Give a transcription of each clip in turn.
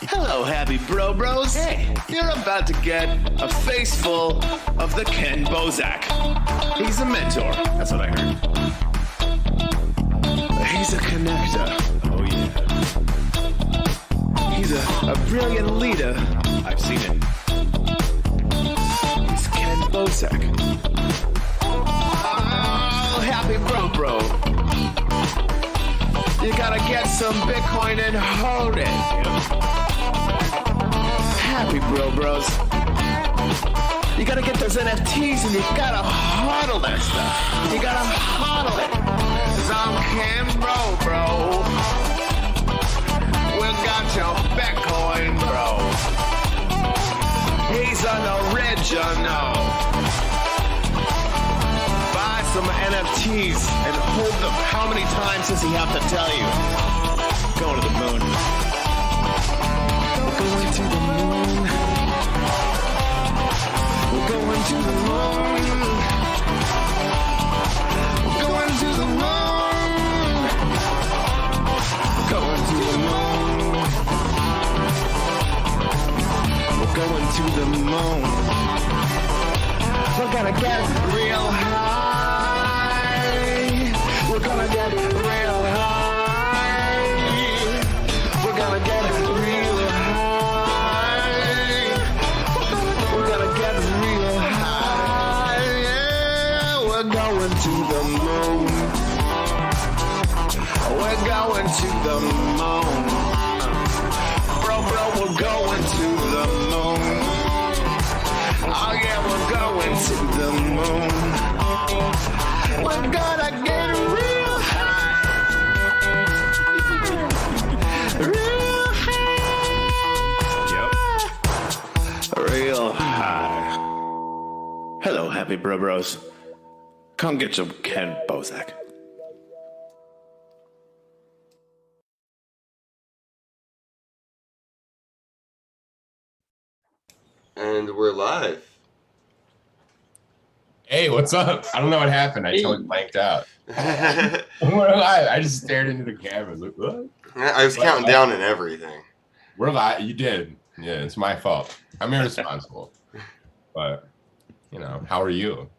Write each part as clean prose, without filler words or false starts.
Hello, happy bros. Hey, you're about to get a face full of the Kenn Bosak. He's a mentor. That's what I heard. He's a connector. Oh, yeah. He's a brilliant leader. I've seen it. He's Kenn Bosak. Oh, happy bro. You gotta get some Bitcoin and hold it. Happy bros. You gotta get those NFTs and you gotta hodl that stuff. You gotta hodl it. 'Cause I'm Kenn bro. We got your Bitcoin, bro. He's an original. Buy some NFTs and hold them. How many times does he have to tell you? Going to the moon. We're going to the moon. We're going to the moon. We're going to the moon. Going to the moon. We're going to the moon. We're gonna get real high. We're gonna get real high. We're gonna get real high. We're gonna get real high. Yeah, we're going to the moon. We're going to the moon. Bro, we're going to the moon. Oh yeah, we're going to the moon. We're gonna get real high. Real high. Yep. Real high. Hello, happy bros. Come get your Kenn Bosak. And we're live. Hey, what's up? I don't know what happened. I totally blanked out. We're live. I just stared into the camera. Like, what? I was counting down and everything. We're live. You did. Yeah, it's my fault. I'm irresponsible. But, you know, how are you?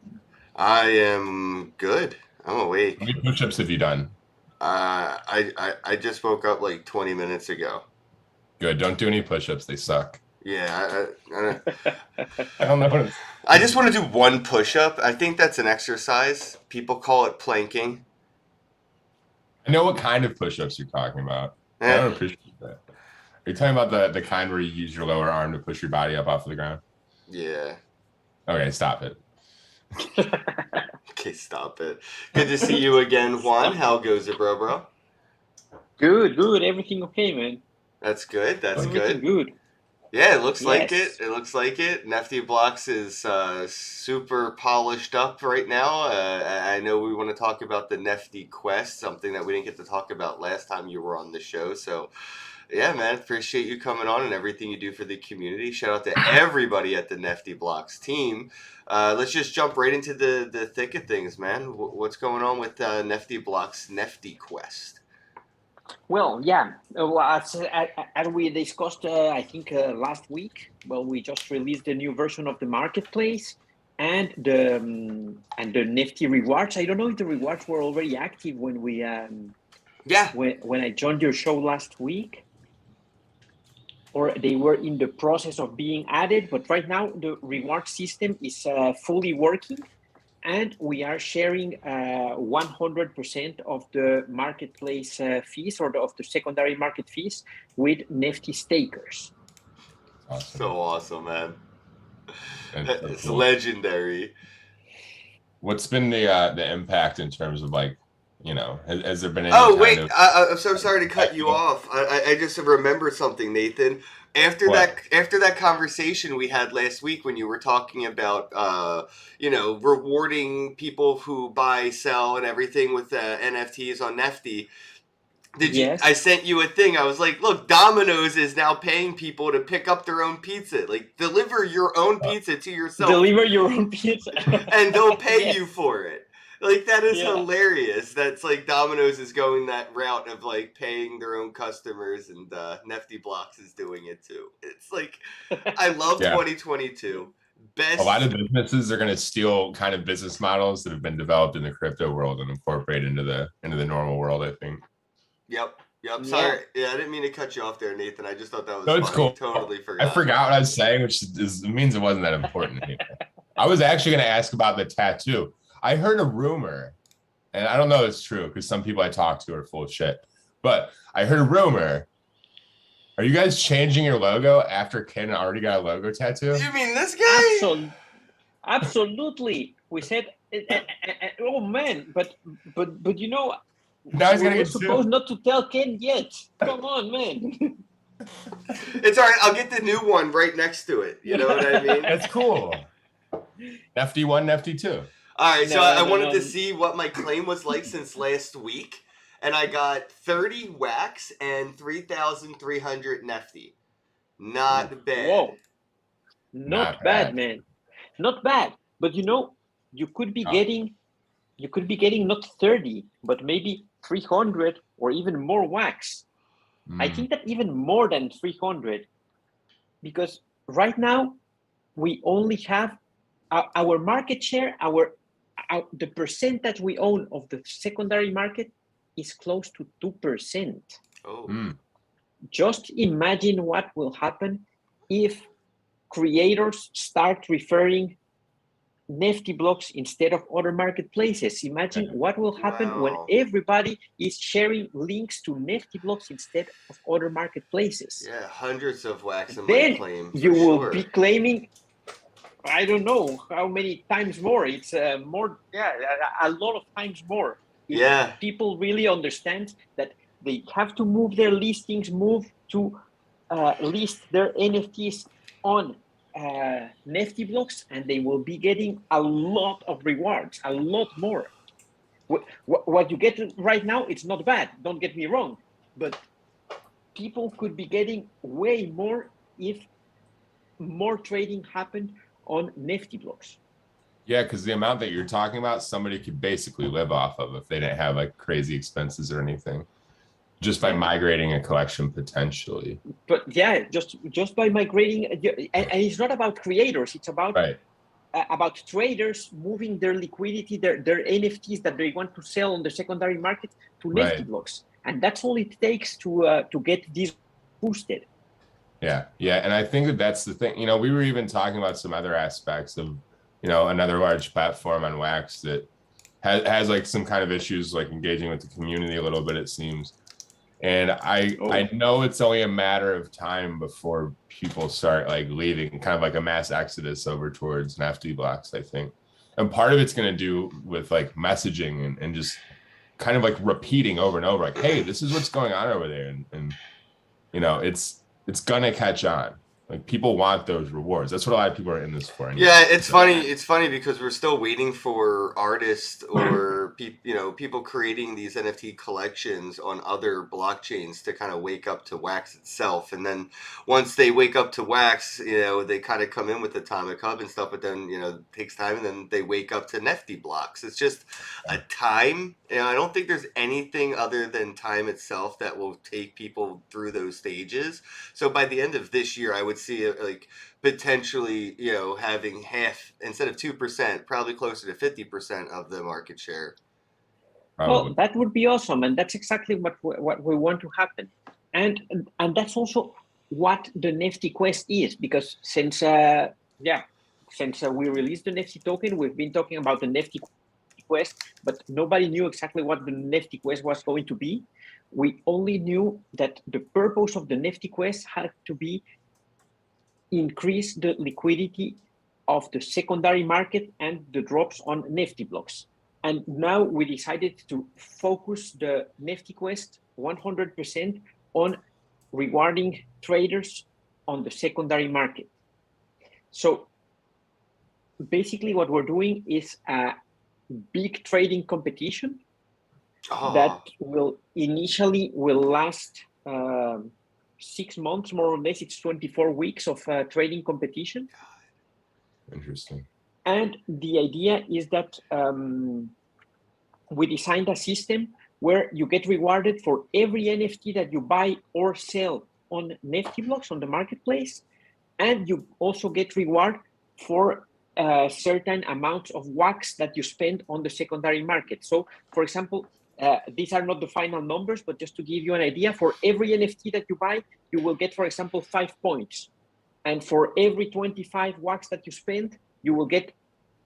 I am good. I'm awake. How many push-ups have you done? I just woke up like 20 minutes ago. Good. Don't do any push-ups. They suck. Yeah, I don't know what it's... I just want to do one push-up. I think that's an exercise. People call it planking. I know what kind of push-ups you're talking about. I don't appreciate that. Are you talking about the kind where you use your lower arm to push your body up off of the ground? Yeah. Okay, stop it. Okay, stop it. Good to see you again, Juan. How goes it, bro? Good. Everything okay, man? That's good. That's Everything good. good. Yeah, it looks like Yes. it. It looks like it. Nefty Blocks is super polished up right now. I know we want to talk about the Nefty Quest, something that we didn't get to talk about last time you were on the show. So, yeah, man, appreciate you coming on and everything you do for the community. Shout out to everybody at the Nefty Blocks team. Let's just jump right into the thick of things, man. What's going on with Nefty Blocks' Nefty Quest? Well, yeah. As we discussed, I think last week. Well, we just released the new version of the marketplace and the Nifty rewards. I don't know if the rewards were already active when we when I joined your show last week, or they were in the process of being added. But right now, the reward system is fully working. And we are sharing 100% of the marketplace fees or of the secondary market fees with Nifty stakers. Awesome. So awesome, man. It's cool. Legendary. What's been the impact in terms of, like, you know, has there been any I'm so sorry to cut you off. I just remembered something, Nathan. After that conversation we had last week when you were talking about rewarding people who buy, sell, and everything with NFTs on Nefty. Yes. I sent you a thing. I was like, look, Domino's is now paying people to pick up their own pizza. Like, deliver your own pizza to yourself. Deliver your own pizza. And they'll pay you for it. Like, that is Yeah. hilarious. That's like Domino's is going that route of like paying their own customers, and Nifty Blocks is doing it too. It's like, I love Yeah. 2022. Best. A lot of businesses are going to steal kind of business models that have been developed in the crypto world and incorporate into the normal world, I think. Yep. Sorry. Yeah, I didn't mean to cut you off there, Nathan. I just thought that was No, it's funny. cool. Totally forgot. I forgot what I was saying, which means it wasn't that important anymore. I was actually going to ask about the tattoo. I heard a rumor, and I don't know if it's true because some people I talk to are full of shit, but I heard a rumor. Are you guys changing your logo after Kenn already got a logo tattoo? You mean this guy? Absolutely. We said, oh man, but you know, Now he's gonna we're get supposed sued. not to tell Kenn yet. Come on, man. It's all right. I'll get the new one right next to it. You know what I mean? That's cool. Nifty 1, Nifty 2. All right, so I wanted to see what my claim was like since last week, and I got 30 wax and 3,300 nifty. Not bad. Whoa. Not bad, man. Not bad. But you know, you could be getting not 30, but maybe 300 or even more wax. I think that even more than 300, because right now we only have our market share, the percentage we own of the secondary market is close to 2%. Oh. Just imagine what will happen if creators start referring Nifty blocks instead of other marketplaces. Imagine what will happen when everybody is sharing links to Nifty blocks instead of other marketplaces. Yeah, hundreds of wax in Then my claim. you will be claiming, I don't know how many times more. It's more, a lot of times more. If people really understand that they have to move their listings, move to list their NFTs on Nifty blocks, and they will be getting a lot of rewards, a lot more. What you get right now, it's not bad, don't get me wrong, but people could be getting way more if more trading happened on Nifty blocks. Yeah, because the amount that you're talking about, somebody could basically live off of if they didn't have like crazy expenses or anything, just by migrating a collection potentially. But yeah, just by migrating, and it's not about creators. It's about about traders moving their liquidity, their NFTs that they want to sell on the secondary market to Nifty blocks, and that's all it takes to get this boosted. Yeah, and I think that that's the thing. You know, we were even talking about some other aspects of, you know, another large platform on Wax that has like some kind of issues like engaging with the community a little bit, it seems. And I know it's only a matter of time before people start like leaving, kind of like a mass exodus over towards Nifty blocks, I think. And part of it's going to do with like messaging and just kind of like repeating over and over, like, hey, this is what's going on over there. And you know, it's going to catch on. Like, people want those rewards. That's what a lot of people are in this for. Anyway. Yeah, it's funny. It's funny because we're still waiting for artists or people creating these NFT collections on other blockchains to kind of wake up to Wax itself. And then once they wake up to Wax, you know, they kind of come in with Atomic Hub and stuff. But then, you know, it takes time, and then they wake up to Nifty blocks. It's just a time. You know, I don't think there's anything other than time itself that will take people through those stages. So by the end of this year, I would see it like potentially, you know, having half instead of 2%, probably closer to 50% of the market share. Well, that would be awesome, and that's exactly what we want to happen, and that's also what the Nifty Quest is, because since we released the Nifty token, we've been talking about the Nifty Quest, but nobody knew exactly what the Nifty Quest was going to be. We only knew that the purpose of the Nifty Quest had to be increase the liquidity of the secondary market and the drops on Nifty blocks. And now we decided to focus the Nifty Quest 100% on rewarding traders on the secondary market. So basically what we're doing is a big trading competition that will initially last 6 months, more or less. It's 24 weeks of trading competition. Interesting. And the idea is that we designed a system where you get rewarded for every NFT that you buy or sell on Nifty blocks on the marketplace, and you also get reward for certain amounts of wax that you spend on the secondary market. So, for example, these are not the final numbers, but just to give you an idea, for every NFT that you buy, you will get, for example, 5 points. And for every 25 wax that you spend, you will get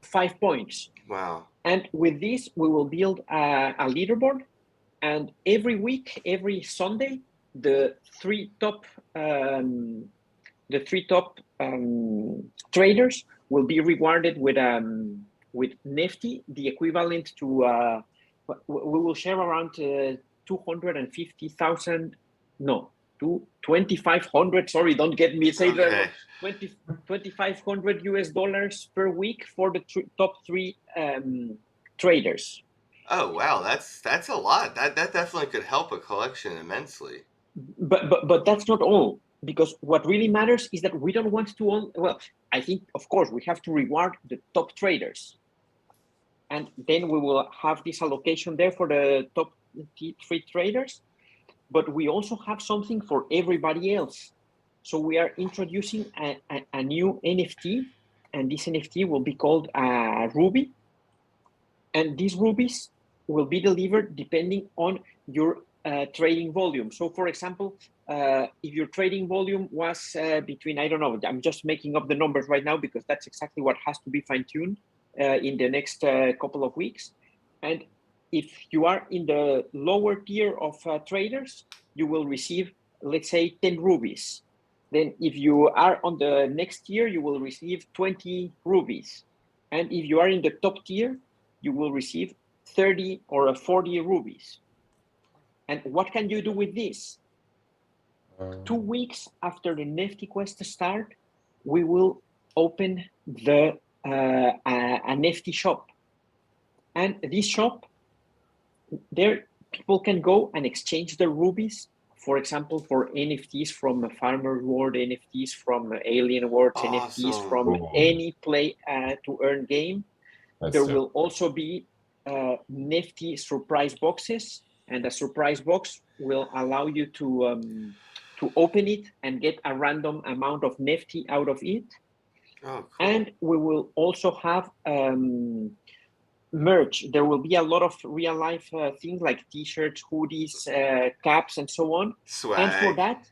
5 points. Wow. And with this, we will build a leaderboard. And every week, every Sunday, the three top traders will be rewarded with Nifty, the equivalent to we will share around 250,000. No, to 2,500. Sorry, don't get me say Okay. 2,500 US dollars per week for the top three traders. Oh wow, that's a lot. That definitely could help a collection immensely. But that's not all, because what really matters is that we don't want to own. Well, I think of course we have to reward the top traders, and then we will have this allocation there for the top three traders. But we also have something for everybody else. So we are introducing a new NFT, and this NFT will be called Ruby. And these rubies will be delivered depending on your trading volume. So, for example, if your trading volume was between, I don't know, I'm just making up the numbers right now because that's exactly what has to be fine-tuned in the next couple of weeks. And if you are in the lower tier of traders, you will receive, let's say, 10 rubies. Then if you are on the next tier, you will receive 20 rubies. And if you are in the top tier, you will receive 30 or 40 rubies. And what can you do with this? 2 weeks after the Nifty Quest start, we will open the a Nifty shop. And this shop, there people can go and exchange their rubies, for example, for NFTs from Farmer World, NFTs from Alien World, Awesome. NFTs from any play to earn game. There will also be Nifty surprise boxes, and a surprise box will allow you to open it and get a random amount of Nifty out of it. Oh, cool. And we will also have merch. There will be a lot of real life things like t-shirts, hoodies, caps, and so on. Swag. And for that,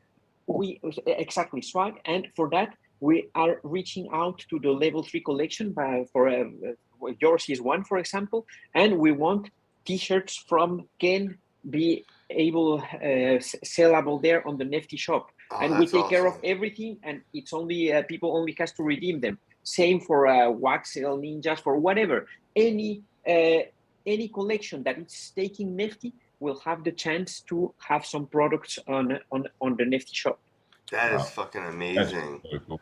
exactly swag. And for that, we are reaching out to the level 3 collection for yours is one, for example, and we want t-shirts from Kenn be able sellable there on the Nifty shop. Oh, And we that's take care of awesome. everything, and it's only people only has to redeem them. Same for Waxel Ninjas, for whatever. Any collection that is taking Nifty will have the chance to have some products on the Nifty shop. That is Wow. fucking That's amazing. really cool.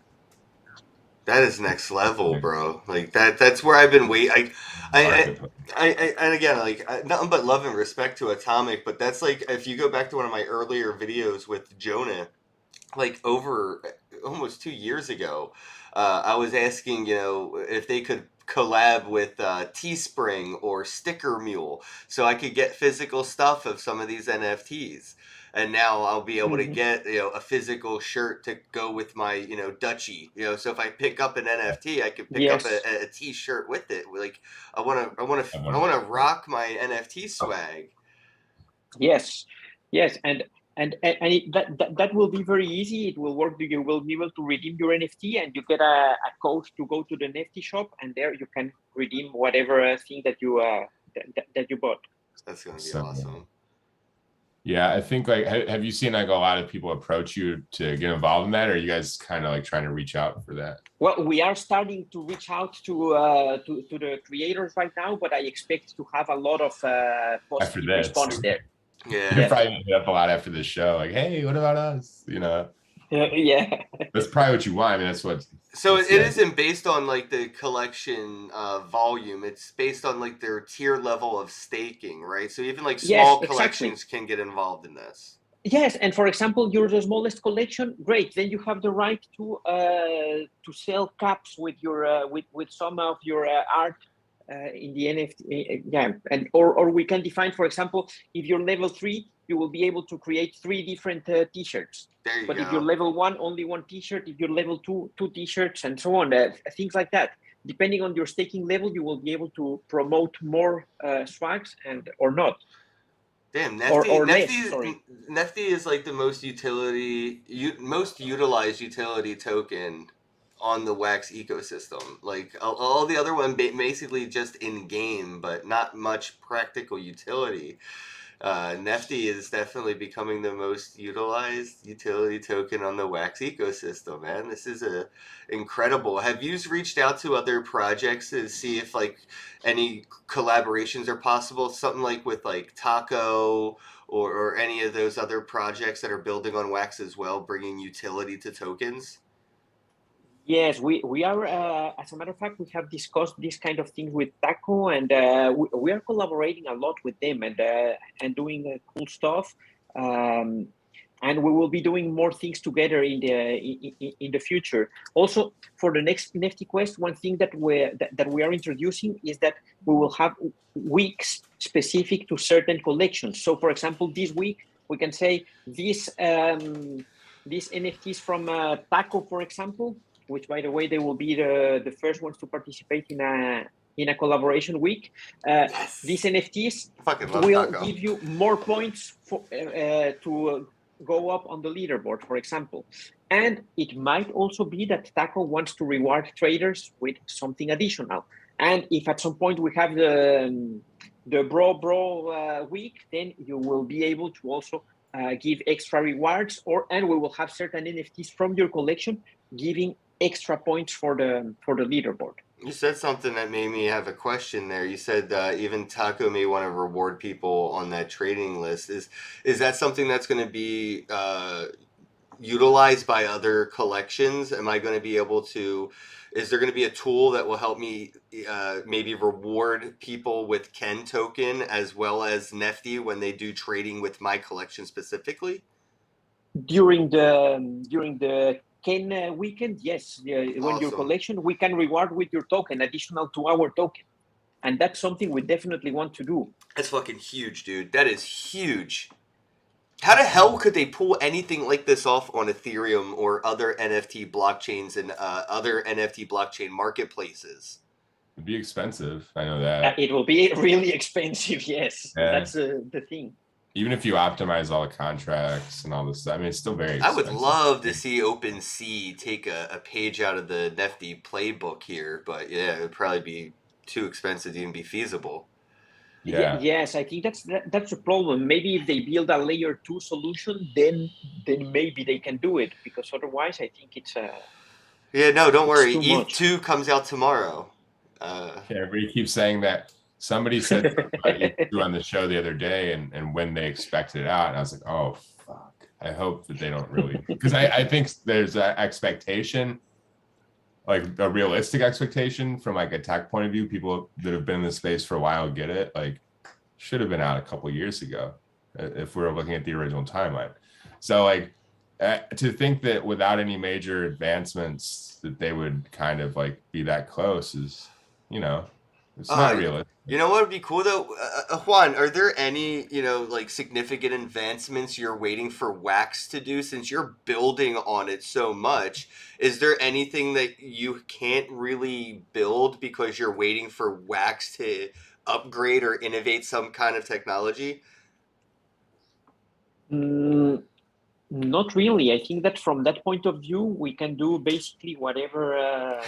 That is next level, bro. Like that's where I've been waiting. And again, like nothing but love and respect to Atomic, but that's like if you go back to one of my earlier videos with Jonah, like over almost 2 years ago, I was asking, if they could collab with Teespring or Sticker Mule, so I could get physical stuff of some of these NFTs. And now I'll be able to get a physical shirt to go with my Dutchie. So if I pick up an NFT, I could pick up a T-shirt with it. Like I want to rock my NFT swag. Yes, and that will be very easy. It will work. You will be able to redeem your NFT, and you get a code to go to the Nifty shop, and there you can redeem whatever thing that you that you bought. That's gonna be awesome. Yeah, I think like have you seen like a lot of people approach you to get involved in that, or are you guys kind of like trying to reach out for that? Well, we are starting to reach out to the creators right now, but I expect to have a lot of positive response there. Yeah, you're probably gonna hit up a lot after this show, like, hey, what about us? Yeah, that's probably what you want. I mean, that's what. So it isn't based on like the collection volume. It's based on like their tier level of staking, right? So even like small collections can get involved in this. Yes, and for example, you're the smallest collection. Great, then you have the right to sell caps with your with some of your art in the NFT. Yeah, and or we can define, for example, if you're level 3, you will be able to create 3 different t-shirts. There you But go. if you're level 1, only 1 t-shirt. If you're level 2, 2 t-shirts, and so on. Things like that. Depending on your staking level, you will be able to promote more swags and or not. Damn, Or less, sorry. Nefty is like the most utilized utility token on the Wax ecosystem. Like all the other one basically just in game, but not much practical utility. Nefty is definitely becoming the most utilized utility token on the Wax ecosystem, man. This is incredible. Have you reached out to other projects to see if like any collaborations are possible? Something like with like Taco or any of those other projects that are building on Wax as well, bringing utility to tokens? Yes, we are. As a matter of fact, we have discussed these kind of things with Taco, and we are collaborating a lot with them and doing cool stuff. And we will be doing more things together in the future. Also, for the next NFT Quest, one thing that we are introducing is that we will have weeks specific to certain collections. So, for example, this week we can say these NFTs from Taco, for example, which, by the way, they will be the first ones to participate in a collaboration week. Yes. These NFTs will give you more points to go up on the leaderboard, for example. And it might also be that Taco wants to reward traders with something additional. And if at some point we have the bro week, then you will be able to also give extra rewards, and we will have certain NFTs from your collection giving extra points for the leaderboard. You said something that made me have a question there. You said even Taco may want to reward people on that trading list. Is that something that's going to be utilized by other collections? Am I going to be able to? Is there going to be a tool that will help me maybe reward people with Kenn token as well as Nefty when they do trading with my collection specifically? During the Kenn weekend, yes. When Awesome. your collection, we can reward with your token additional to our token, and that's something we definitely want to do. That's fucking huge, dude. That is huge. How the hell could they pull anything like this off on Ethereum or other NFT blockchains and other NFT blockchain marketplaces? It'd be expensive. I know that. It will be really expensive. Yes, yeah. That's the thing. Even if you optimize all the contracts and all this stuff, I mean, it's still very expensive. I would love to see OpenSea take a page out of the Nefty playbook here, but yeah, it would probably be too expensive to even be feasible. Yeah. Yes, I think that's the problem. Maybe if they build a layer 2 solution, then maybe they can do it, because otherwise I think it's yeah, no, don't worry. ETH 2 comes out tomorrow. Everybody keeps saying that. Somebody said about you on the show the other day and when they expected it out, and I was like, oh fuck. I hope that they don't really, because I think there's an expectation, like a realistic expectation from like a tech point of view. People that have been in the space for a while get it. Like, should have been out a couple of years ago if we were looking at the original timeline. So like to think that without any major advancements that they would kind of like be that close is, it's not realistic. You know what would be cool though, Juan? Are there any like significant advancements you're waiting for Wax to do, since you're building on it so much? Is there anything that you can't really build because you're waiting for Wax to upgrade or innovate some kind of technology? Not really. I think that from that point of view, we can do basically whatever.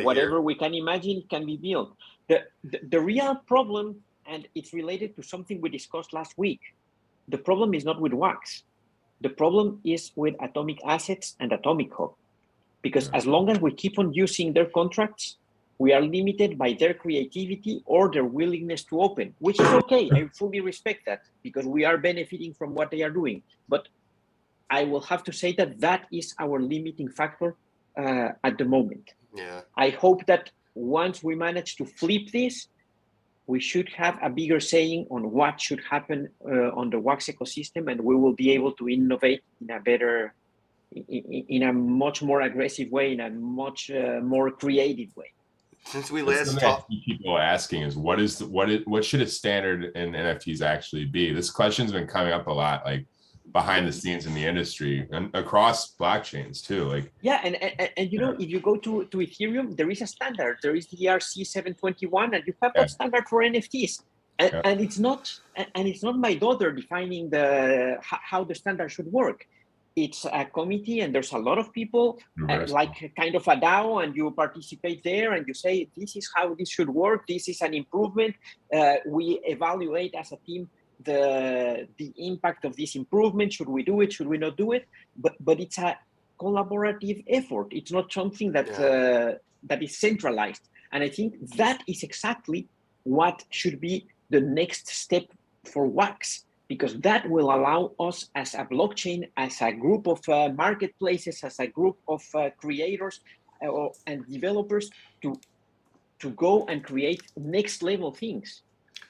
Whatever we can imagine can be built. The real problem, and it's related to something we discussed last week, the problem is not with Wax. The problem is with Atomic Assets and Atomic Hub. Because as long as we keep on using their contracts, we are limited by their creativity or their willingness to open, which is okay. I fully respect that, because we are benefiting from what they are doing. But I will have to say that is our limiting factor at the moment. Yeah. I hope that once we manage to flip this, we should have a bigger saying on what should happen on the Wax ecosystem, and we will be able to innovate in a much more aggressive way, in a much more creative way. Since we That's last something I talked, keep people asking is what should a standard in NFTs actually be? This question's been coming up a lot, like behind the scenes in the industry and across blockchains too. Like Yeah, and you know, if you go to Ethereum, there is a standard. There is the ERC 721, and you have Yeah. that standard for NFTs. And, Yeah. and it's not my daughter defining how the standard should work. It's a committee, and there's a lot of people, like kind of a DAO, and you participate there, and you say this is how this should work. This is an improvement. We evaluate as a team the impact of this improvement. Should we do it? Should we not do it? But it's a collaborative effort. It's not something that that is centralized. And I think that is exactly what should be the next step for Wax, because that will allow us as a blockchain, as a group of marketplaces, as a group of creators and developers to go and create next level things.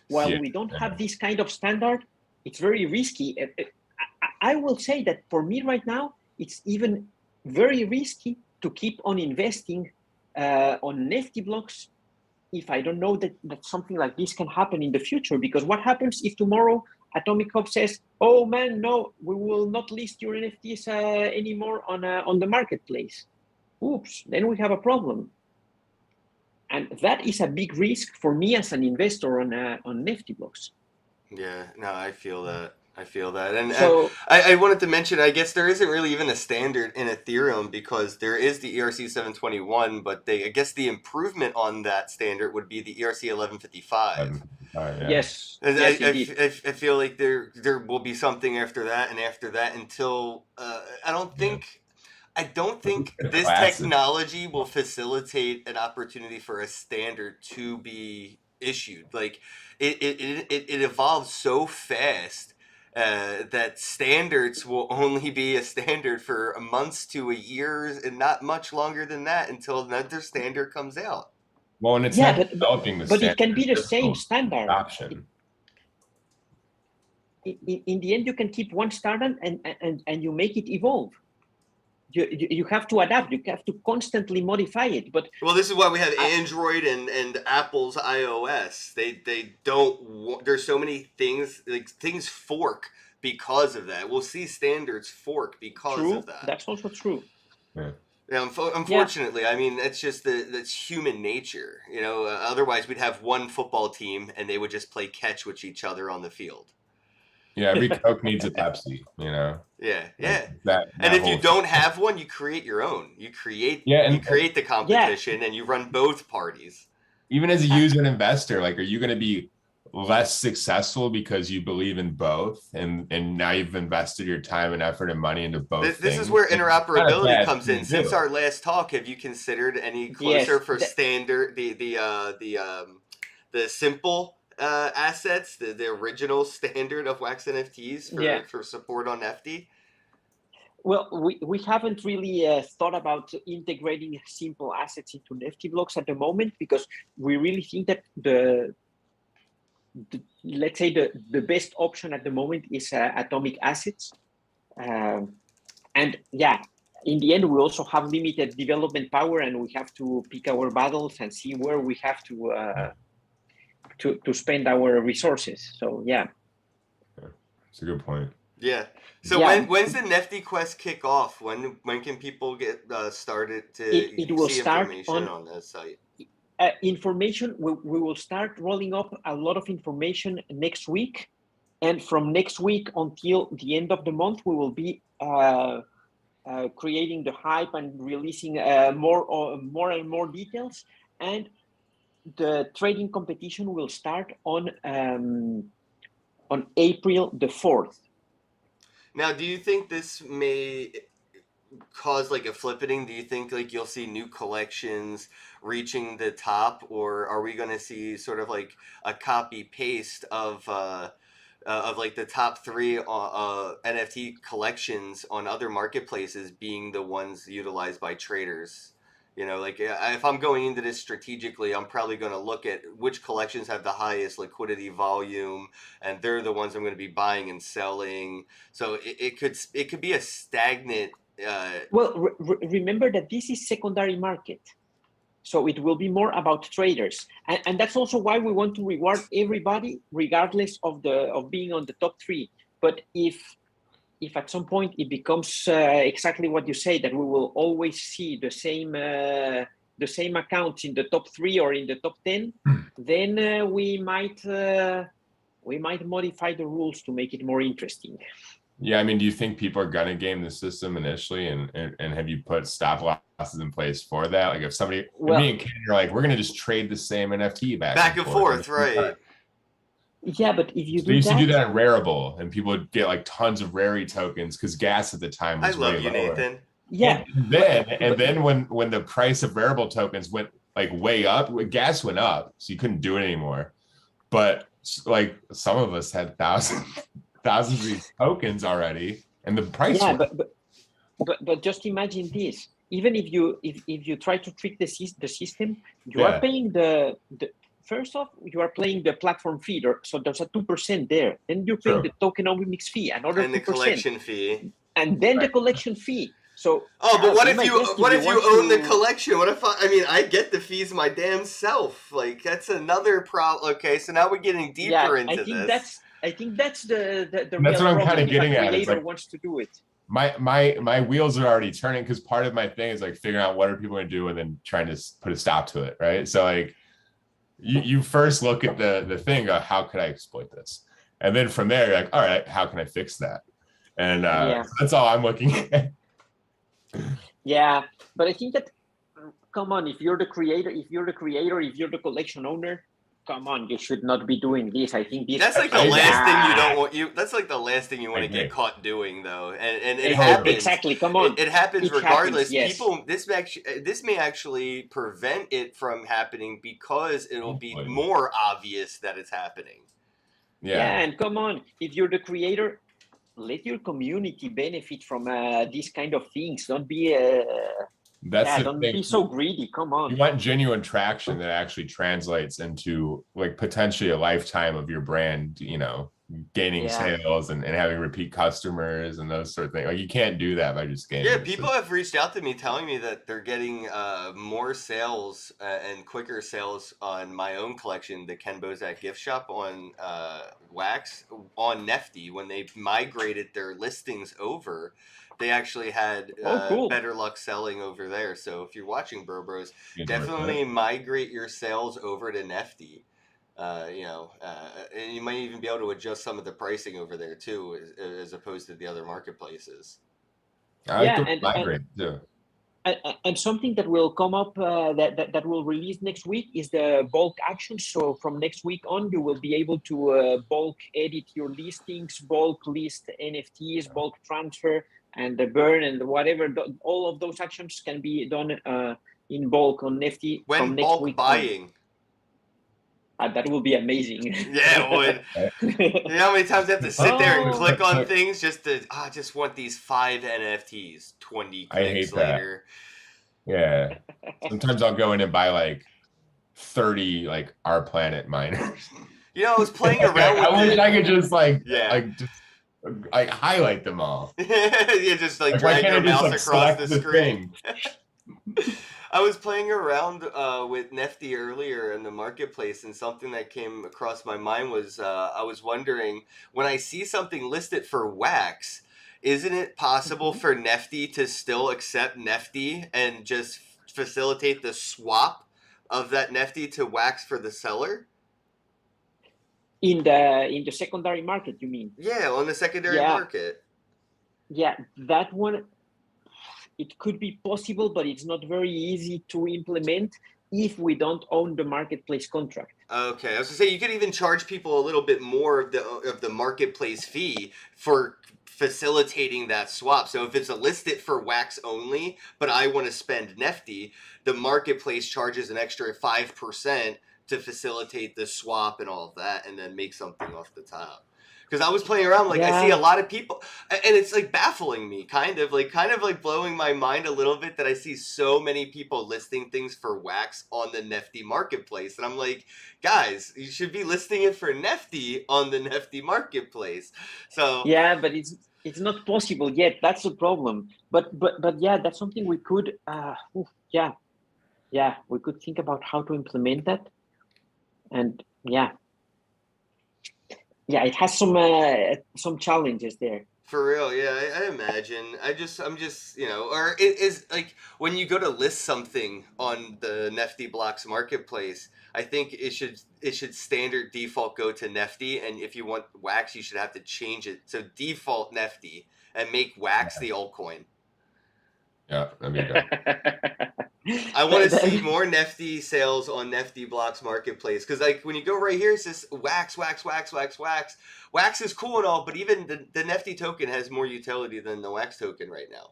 While we don't have this kind of standard, it's very risky. I will say that for me right now, it's even very risky to keep on investing on NFT blocks if I don't know that something like this can happen in the future. Because what happens if tomorrow Atomic Hub says, "Oh man, no, we will not list your NFTs anymore on the marketplace"? Oops, then we have a problem, and that is a big risk for me as an investor on NFT blocks. yeah, no, I feel that. And So I wanted to mention, I guess there isn't really even a standard in Ethereum because there is the ERC 721, but I guess the improvement on that standard would be the ERC 1155. yes, I feel like there will be something after that, and after that until I don't think this technology will facilitate an opportunity for a standard to be issued. Like it evolves so fast that standards will only be a standard for months to a year, and not much longer than that until another standard comes out. Well, and it's not developing the but standard. it can be the same standard. Option. In the end, you can keep one standard and you make it evolve. You have to adapt. You have to constantly modify it. But well, this is why we have Android and Apple's iOS. They don't. There's so many things, like things fork because of that. We'll see standards fork because of that. That's also true. Yeah. Unfortunately, I mean, that's just that's human nature. You know, otherwise we'd have one football team and they would just play catch with each other on the field. Yeah, every Coke needs a Pepsi, you know. Yeah. That and if you don't have one, you create your own. You create the competition and you run both parties. Even as a user and investor, like, are you going to be less successful because you believe in both, and now you've invested your time and effort and money into both? This is where interoperability comes in. Since our last talk, have you considered any closer for standard the simple assets, the original standard of Wax NFTs for support on FD? Well, we haven't really thought about integrating simple assets into NFT blocks at the moment, because we really think that let's say the best option at the moment is atomic assets. And yeah, in the end, we also have limited development power, and we have to pick our battles and see where we have to spend our resources. So yeah, it's a good point. Yeah. So when's the NFT Quest kick off? When can people get started to it will see start information on the site? Information, we will start rolling up a lot of information next week, and from next week until the end of the month, we will be creating the hype and releasing more and more details. And the trading competition will start on April the 4th. Now, do you think this may cause like a flippening? Do you think like you'll see new collections reaching the top, or are we going to see sort of like a copy paste of like the top 3 NFT collections on other marketplaces being the ones utilized by traders? You know, like if I'm going into this strategically, I'm probably going to look at which collections have the highest liquidity volume, and they're the ones I'm going to be buying and selling. So it could be a stagnant. Well, remember that this is secondary market. So it will be more about traders, and that's also why we want to reward everybody, regardless of being on the top 3. But if at some point it becomes exactly what you say, that we will always see the same accounts in the top 3 or in the top 10, then we might modify the rules to make it more interesting. Yeah, I mean, do you think people are gonna game the system initially, and have you put stop losses in place for that? Like, if somebody, me and Ken are like, we're gonna just trade the same NFT back and forth, right? Yeah, but if you they used to do that in Rarible, and people would get like tons of Rari tokens because gas at the time was way lower. Nathan. Yeah, and then when the price of Rarible tokens went like way up, gas went up, so you couldn't do it anymore. But like some of us had thousands of these tokens already, and the price. Yeah, but just imagine this. Even if you try to trick the system, you are paying the first off, you are paying the platform fee, so there's a 2% there. Then you're paying the tokenomics fee, another 2%, and the collection fee, and then the collection fee. So but what if you own the collection? What if I get the fees my damn self? Like, that's another problem. Okay, so now we're getting deeper into this. I think that's the that's what I'm kind of getting at. It's like, wants to do it. My wheels are already turning, because part of my thing is like figuring out what are people going to do and then trying to put a stop to it, right? So like you first look at the thing, go, how could I exploit this? And then from there, you're like, all right, how can I fix that? And that's all I'm looking at. Yeah, but I think that, come on, if you're the creator, if you're the collection owner, come on, you should not be doing this. I think this. That's like the last thing you don't want. That's like the last thing you want to get caught doing, though. And it happens. Exactly. Come on. It happens regardless. Yes. People, this may actually prevent it from happening, because it'll be more obvious that it's happening. Yeah, and come on, if you're the creator, let your community benefit from these kind of things. Don't be don't be so greedy. Come on. You want genuine traction that actually translates into like potentially a lifetime of your brand, gaining sales and having repeat customers and those sort of things. Like, you can't do that by just gaming. Yeah, people have reached out to me telling me that they're getting more sales and quicker sales on my own collection, the Kenn Bosak gift shop on Wax, on Nefty. When they migrated their listings over, they actually had better luck selling over there. So if you're watching, Bros, definitely migrate your sales over to Nefty. And you might even be able to adjust some of the pricing over there too, as opposed to the other marketplaces. Migrate too. And something that will come up that will release next week is the bulk action. So from next week on, you will be able to bulk edit your listings, bulk list NFTs, bulk transfer, and the burn and whatever. All of those actions can be done in bulk on Nefty from next bulk week buying. On. That will be amazing. Yeah, it would. You know how many times I have to sit there and click on things just to, I just want these 5 NFTs, 20 clicks later. Yeah. Sometimes I'll go in and buy like 30 like Our Planet miners. I was playing around with I wish I could just highlight them all. You just like drag your mouse across the screen. I was playing around with Nefty earlier in the marketplace, and something that came across my mind was I was wondering, when I see something listed for Wax, isn't it possible for Nefty to still accept Nefty and just facilitate the swap of that Nefty to Wax for the seller? In the secondary market, you mean? Yeah, on the secondary market. Yeah, that one. It could be possible, but it's not very easy to implement if we don't own the marketplace contract. Okay, I was gonna say you could even charge people a little bit more of the marketplace fee for facilitating that swap. So if it's a listed for Wax only, but I want to spend Nefty, the marketplace charges an extra 5% to facilitate the swap and all of that, and then make something off the top. Because I was playing around, I see a lot of people, and it's like baffling me, kind of like blowing my mind a little bit that I see so many people listing things for Wax on the Nefty marketplace, and I'm like, guys, you should be listing it for Nefty on the Nefty marketplace. So yeah, but it's not possible yet. That's the problem. But yeah, that's something we could. Yeah, we could think about how to implement that. And yeah, it has some challenges there. For real, yeah, I imagine. I'm just, or it is like when you go to list something on the Nifty Blocks marketplace, I think it should standard default go to Nifty, and if you want Wax, you should have to change it so default Nifty and make Wax the altcoin. Yeah, that'd be good. I want to see more Nifty sales on Nifty Blocks marketplace because, like, when you go right here, it says wax, wax, wax, wax, wax. Wax is cool and all, but even the Nifty token has more utility than the Wax token right now.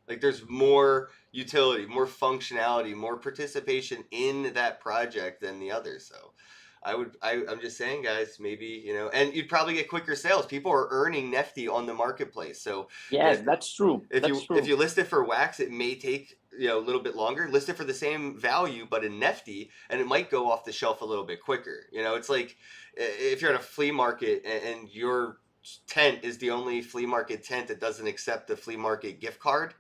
Like, there's more utility, more functionality, more participation in that project than the others. So, I'm just saying, guys, maybe, and you'd probably get quicker sales. People are earning Nifty on the marketplace. So, Yes, that's true. if you list it for Wax, it may take a little bit longer. List it for the same value, but in Nifty, and it might go off the shelf a little bit quicker. It's like if you're at a flea market and your tent is the only flea market tent that doesn't accept the flea market gift card.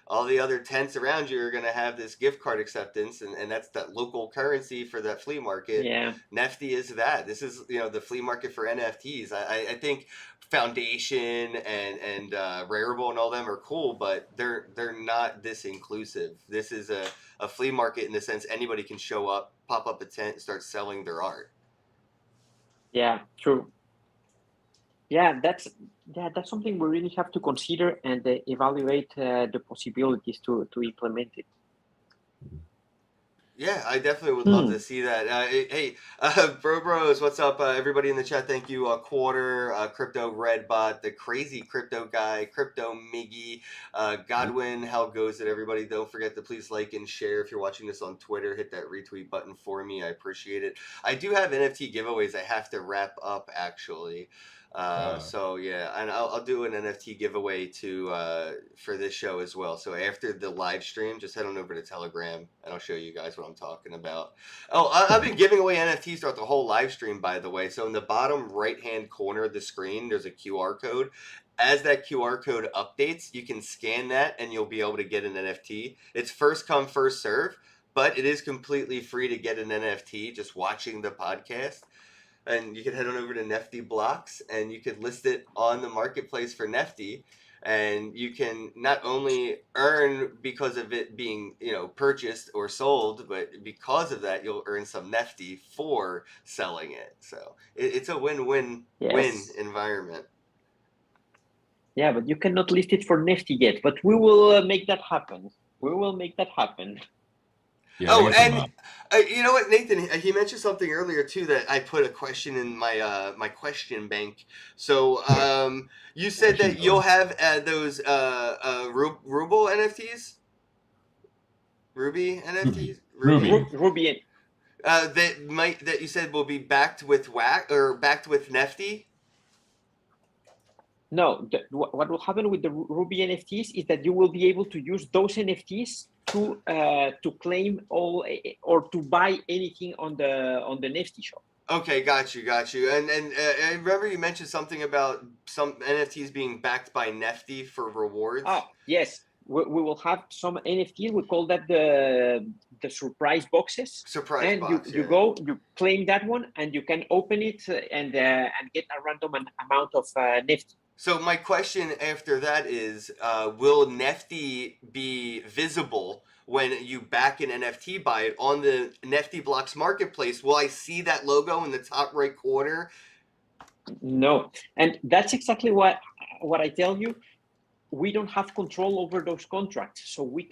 All the other tents around you are going to have this gift card acceptance, and that's that local currency for that flea market. Yeah. Nifty is that. This is the flea market for NFTs. I think Foundation and Rarible and all them are cool, but they're not this inclusive. This is a flea market in the sense anybody can show up, pop up a tent, and start selling their art. Yeah, true. Yeah, that's something we really have to consider and evaluate the possibilities to implement it. Yeah, I definitely would love to see that. Hey, Bros, what's up? Everybody in the chat, thank you. Quarter, Crypto Redbot, the crazy crypto guy, Crypto Miggy, Godwin, how goes it, everybody? Don't forget to please like and share. If you're watching this on Twitter, hit that retweet button for me. I appreciate it. I do have NFT giveaways I have to wrap up, actually. So yeah, and I'll do an NFT giveaway for this show as well. So after the live stream, just head on over to Telegram and I'll show you guys what I'm talking about. Oh, I've been giving away NFTs throughout the whole live stream, by the way. So in the bottom right hand corner of the screen, there's a QR code. As that QR code updates, you can scan that and you'll be able to get an NFT. It's first come, first serve, but it is completely free to get an NFT just watching the podcast. And you can head on over to Nifty Blocks and you could list it on the marketplace for Nifty. And you can not only earn because of it being, purchased or sold, but because of that, you'll earn some Nifty for selling it. So it's a win-win environment. Yeah, but you cannot list it for Nifty yet, but we will make that happen. Yeah, oh, and you know what, Nathan? He mentioned something earlier too that I put a question in my my question bank. So you said that you'll have those Ruble NFTs, Ruby NFTs, Ruby. That you said will be backed with Wax or backed with Nifty. No, what will happen with the Ruby NFTs is that you will be able to use those NFTs to claim all or to buy anything on the Nifty shop. Okay, got you. And I remember you mentioned something about some NFTs being backed by Nifty for rewards. Oh, yes. We will have some NFTs. We call that the surprise boxes. Surprise box. You go, you claim that one, and you can open it and get a random amount of Nifty. So my question after that is, will Nifty be visible when you back an NFT by it on the Nifty Blocks marketplace? Will I see that logo in the top right corner? No, and that's exactly what I tell you. We don't have control over those contracts, so we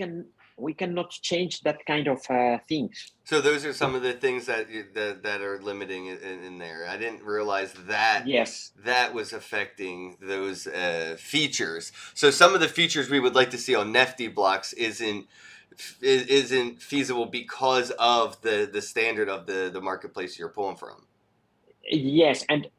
cannot change that kind of things. So those are some of the things that are limiting in there. I didn't realize that. Yes, that was affecting those features. So some of the features we would like to see on Nifty Blocks isn't feasible because of the standard of the marketplace you're pulling from. Yes, and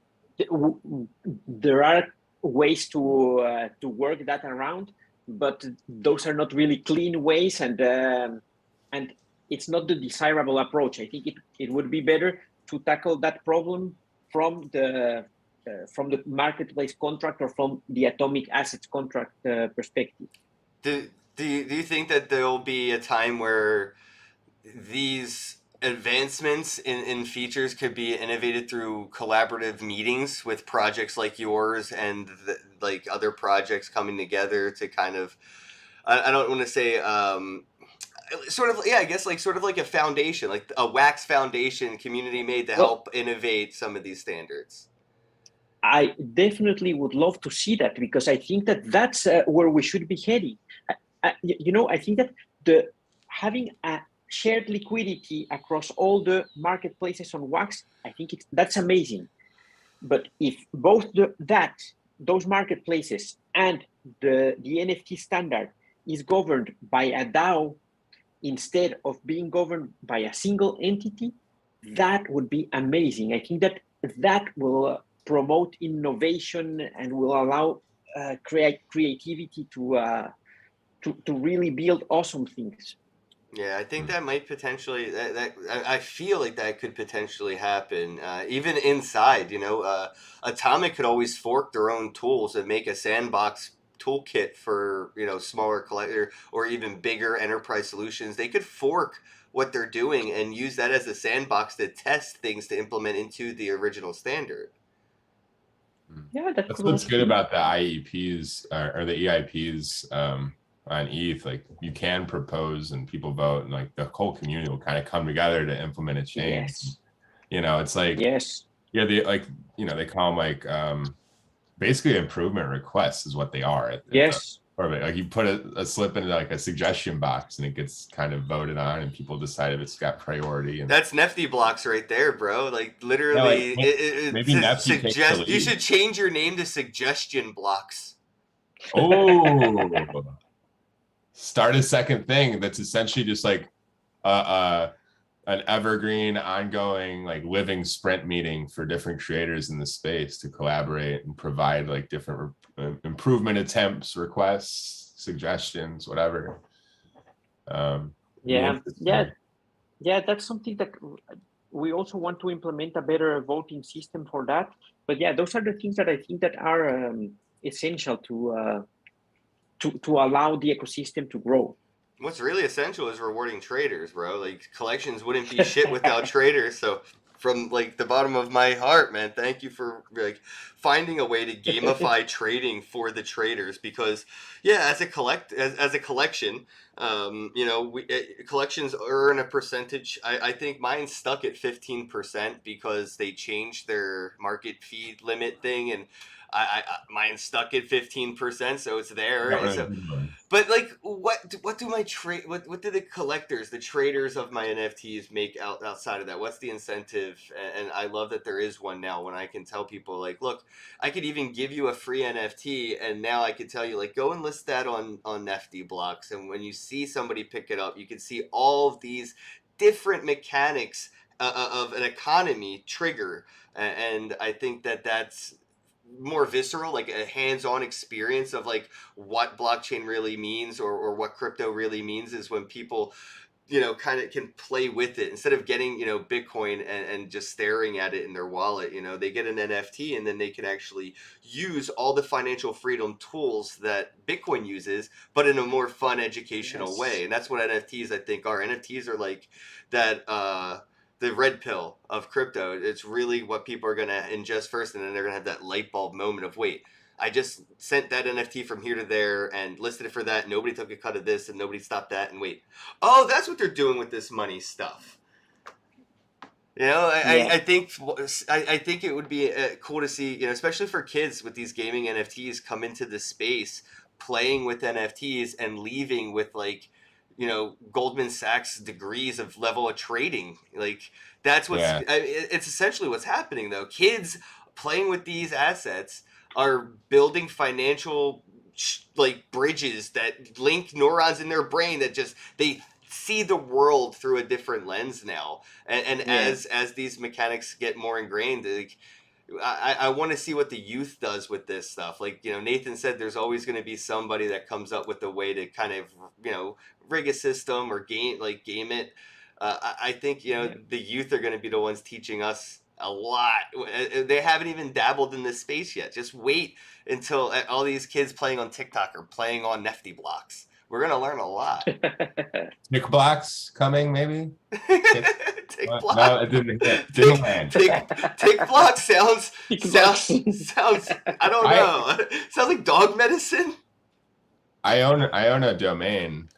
there are ways to work that around, but those are not really clean ways, and it's not the desirable approach. I think it would be better to tackle that problem from the marketplace contract or from the atomic assets contract perspective. Do you think that there will be a time where these advancements in features could be innovated through collaborative meetings with projects like yours and like other projects coming together to kind of, I don't want to say sort of, yeah, I guess like sort of like a foundation, like a wax foundation community made to Well, help innovate some of these standards. I definitely would love to see that, because I think that that's where we should be heading. I think that the having a shared liquidity across all the marketplaces on Wax, I think that's amazing. But if both those marketplaces and the NFT standard is governed by a DAO instead of being governed by a single entity, that would be amazing. I think that will promote innovation and will allow creativity to really build awesome things. Yeah, I think that might potentially I feel like that could potentially happen. Even inside, Atomic could always fork their own tools and make a sandbox toolkit for smaller collector or even bigger enterprise solutions. They could fork what they're doing and use that as a sandbox to test things to implement into the original standard. Yeah, that That's could what's also good be. about the IEPs or the EIPs on ETH. Like you can propose and people vote, and like the whole community will kind of come together to implement a change. Yes. It's like Yes. they call them like basically improvement requests is what they are at the Yes. or like you put a slip into like a suggestion box and it gets kind of voted on and people decide if it's got priority. And That's Nefty blocks right there, bro. Like yeah, like literally, maybe Nefty takes the suggest. You lead. should change your name to suggestion blocks. Oh, start a second thing that's essentially just like an evergreen, ongoing, like living sprint meeting for different creators in the space to collaborate and provide like different improvement attempts, requests, suggestions, whatever. Yeah. Yeah. That's something that we also want to implement, a better voting system for that. But yeah, those are the things that I think that are essential to allow the ecosystem to grow. What's really essential is rewarding traders, bro. Like collections wouldn't be shit without traders. So from like the bottom of my heart, man, thank you for like finding a way to gamify trading for the traders. Because yeah, as a collection, collections earn a percentage. I think mine's stuck at 15% because they changed their market fee limit thing, and mine's stuck at 15%, so it's there. So but like, what do my trade? What do the collectors, the traders of my NFTs make outside of that? What's the incentive? And I love that there is one now when I can tell people like, look, I could even give you a free NFT, and now I could tell you like, go and list that on Nifty blocks, and when you see somebody pick it up, you can see all of these different mechanics of an economy trigger, and I think that's more visceral, like a hands-on experience of like what blockchain really means or what crypto really means is when people kind of can play with it instead of getting Bitcoin and just staring at it in their wallet. They get an NFT and then they can actually use all the financial freedom tools that Bitcoin uses, but in a more fun educational way. And that's what NFTs I think are. NFTs are like that the red pill of crypto. It's really what people are going to ingest first, and then they're going to have that light bulb moment of, wait, I just sent that NFT from here to there and listed it for that. Nobody took a cut of this and nobody stopped that. And wait, oh, that's what they're doing with this money stuff. I think it would be cool to see, especially for kids with these gaming NFTs come into the space playing with NFTs and leaving with like, Goldman Sachs degrees of level of trading. Like that's it's essentially what's happening though. Kids playing with these assets are building financial like bridges that link neurons in their brain that just they see the world through a different lens now. And as these mechanics get more ingrained, like I want to see what the youth does with this stuff. Like, Nathan said, there's always going to be somebody that comes up with a way to kind of, rig a system or game it. I think, the youth are going to be the ones teaching us a lot. They haven't even dabbled in this space yet. Just wait until all these kids playing on TikTok or playing on Nefty blocks We're gonna learn a lot. Tick blocks coming, maybe. Tick No, block. it didn't hit. Didn't land. Tick block sounds. I don't I- know. Sounds like dog medicine. I own a domain.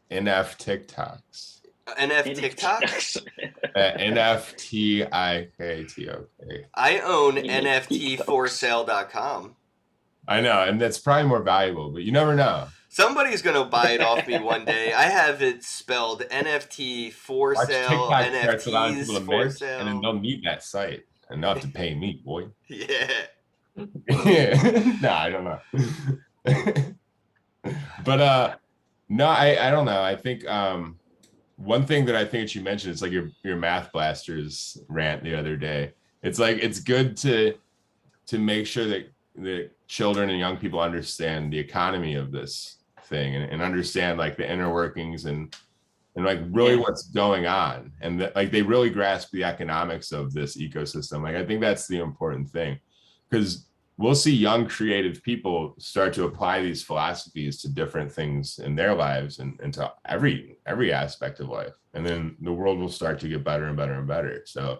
NF TikToks. NF TikTok. NFTIKTOK. I own NFT NFTforsale.com. I know, and that's probably more valuable, but you never know. Somebody's gonna buy it off me one day. I have it spelled NFT for Watch sale, TikTok starts allowing NFTs people to for mint, sale. and then they'll need that site, and they'll have to pay me, boy. Yeah. No, I don't know. But no, I don't know. I think one thing that I think that you mentioned is like your math blasters rant the other day. It's like it's good to make sure that the children and young people understand the economy of this thing and understand like the inner workings and like really what's going on, and that like they really grasp the economics of this ecosystem. Like I think that's the important thing, because we'll see young creative people start to apply these philosophies to different things in their lives and to every aspect of life, and then the world will start to get better and better and better. So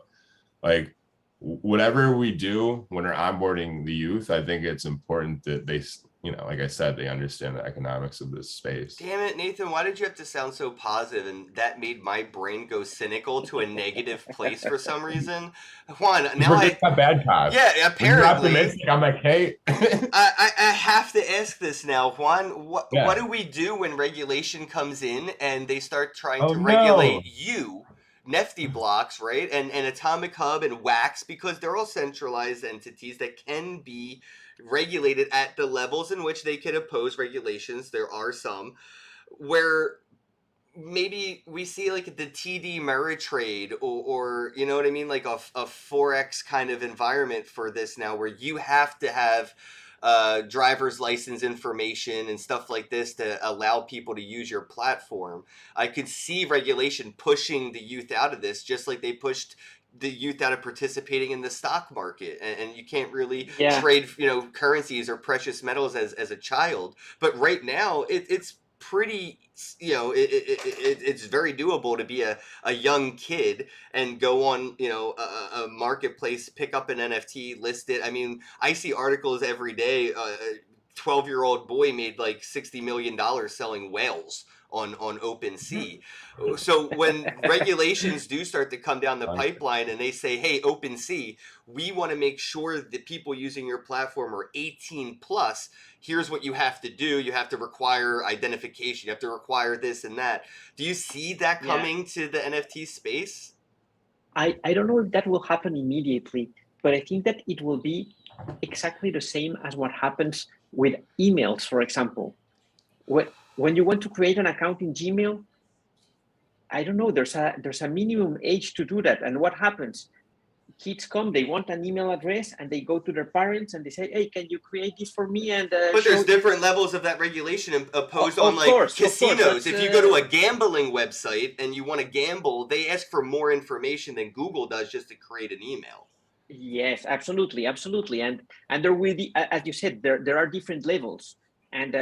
like whatever we do when we're onboarding the youth, I think it's important that they, you know, like I said, they understand the economics of this space. Damn it, Nathan, why did you have to sound so positive? And that made my brain go cynical to a negative place for some reason. Juan, now We're just a bad cop. Yeah, apparently. I'm like, hey. I have to ask this now, Juan. What do we do when regulation comes in and they start trying to regulate you? Nifty Blocks, right? And Atomic Hub and Wax, because they're all centralized entities that can be regulated at the levels in which they can oppose regulations. There are some where maybe we see like the TD Ameritrade or you know what I mean, like a Forex kind of environment for this now, where you have to have driver's license information and stuff like this to allow people to use your platform. I could see regulation pushing the youth out of this, just like they pushed the youth out of participating in the stock market, and you can't really trade, you know, currencies or precious metals as a child. But right now it's pretty, you know, it's very doable to be a young kid and go on, you know, a marketplace, pick up an NFT, list it. I mean, I see articles every day. 12-year-old boy made like $60 million selling whales on OpenSea. So when regulations do start to come down the pipeline and they say, hey, OpenSea, we want to make sure that people using your platform are 18 plus. Here's what you have to do. You have to require identification. You have to require this and that. Do you see that coming to the NFT space? I don't know if that will happen immediately, but I think that it will be exactly the same as what happens with emails, for example. When you want to create an account in Gmail, I don't know, there's a minimum age to do that. And what happens? Kids come, they want an email address, and they go to their parents and they say, hey, can you create this for me? And but there's different levels of that regulation imposed on like casinos. If you go to a gambling website and you want to gamble, they ask for more information than Google does just to create an email. Yes, absolutely. And there will be, as you said, there are different levels. And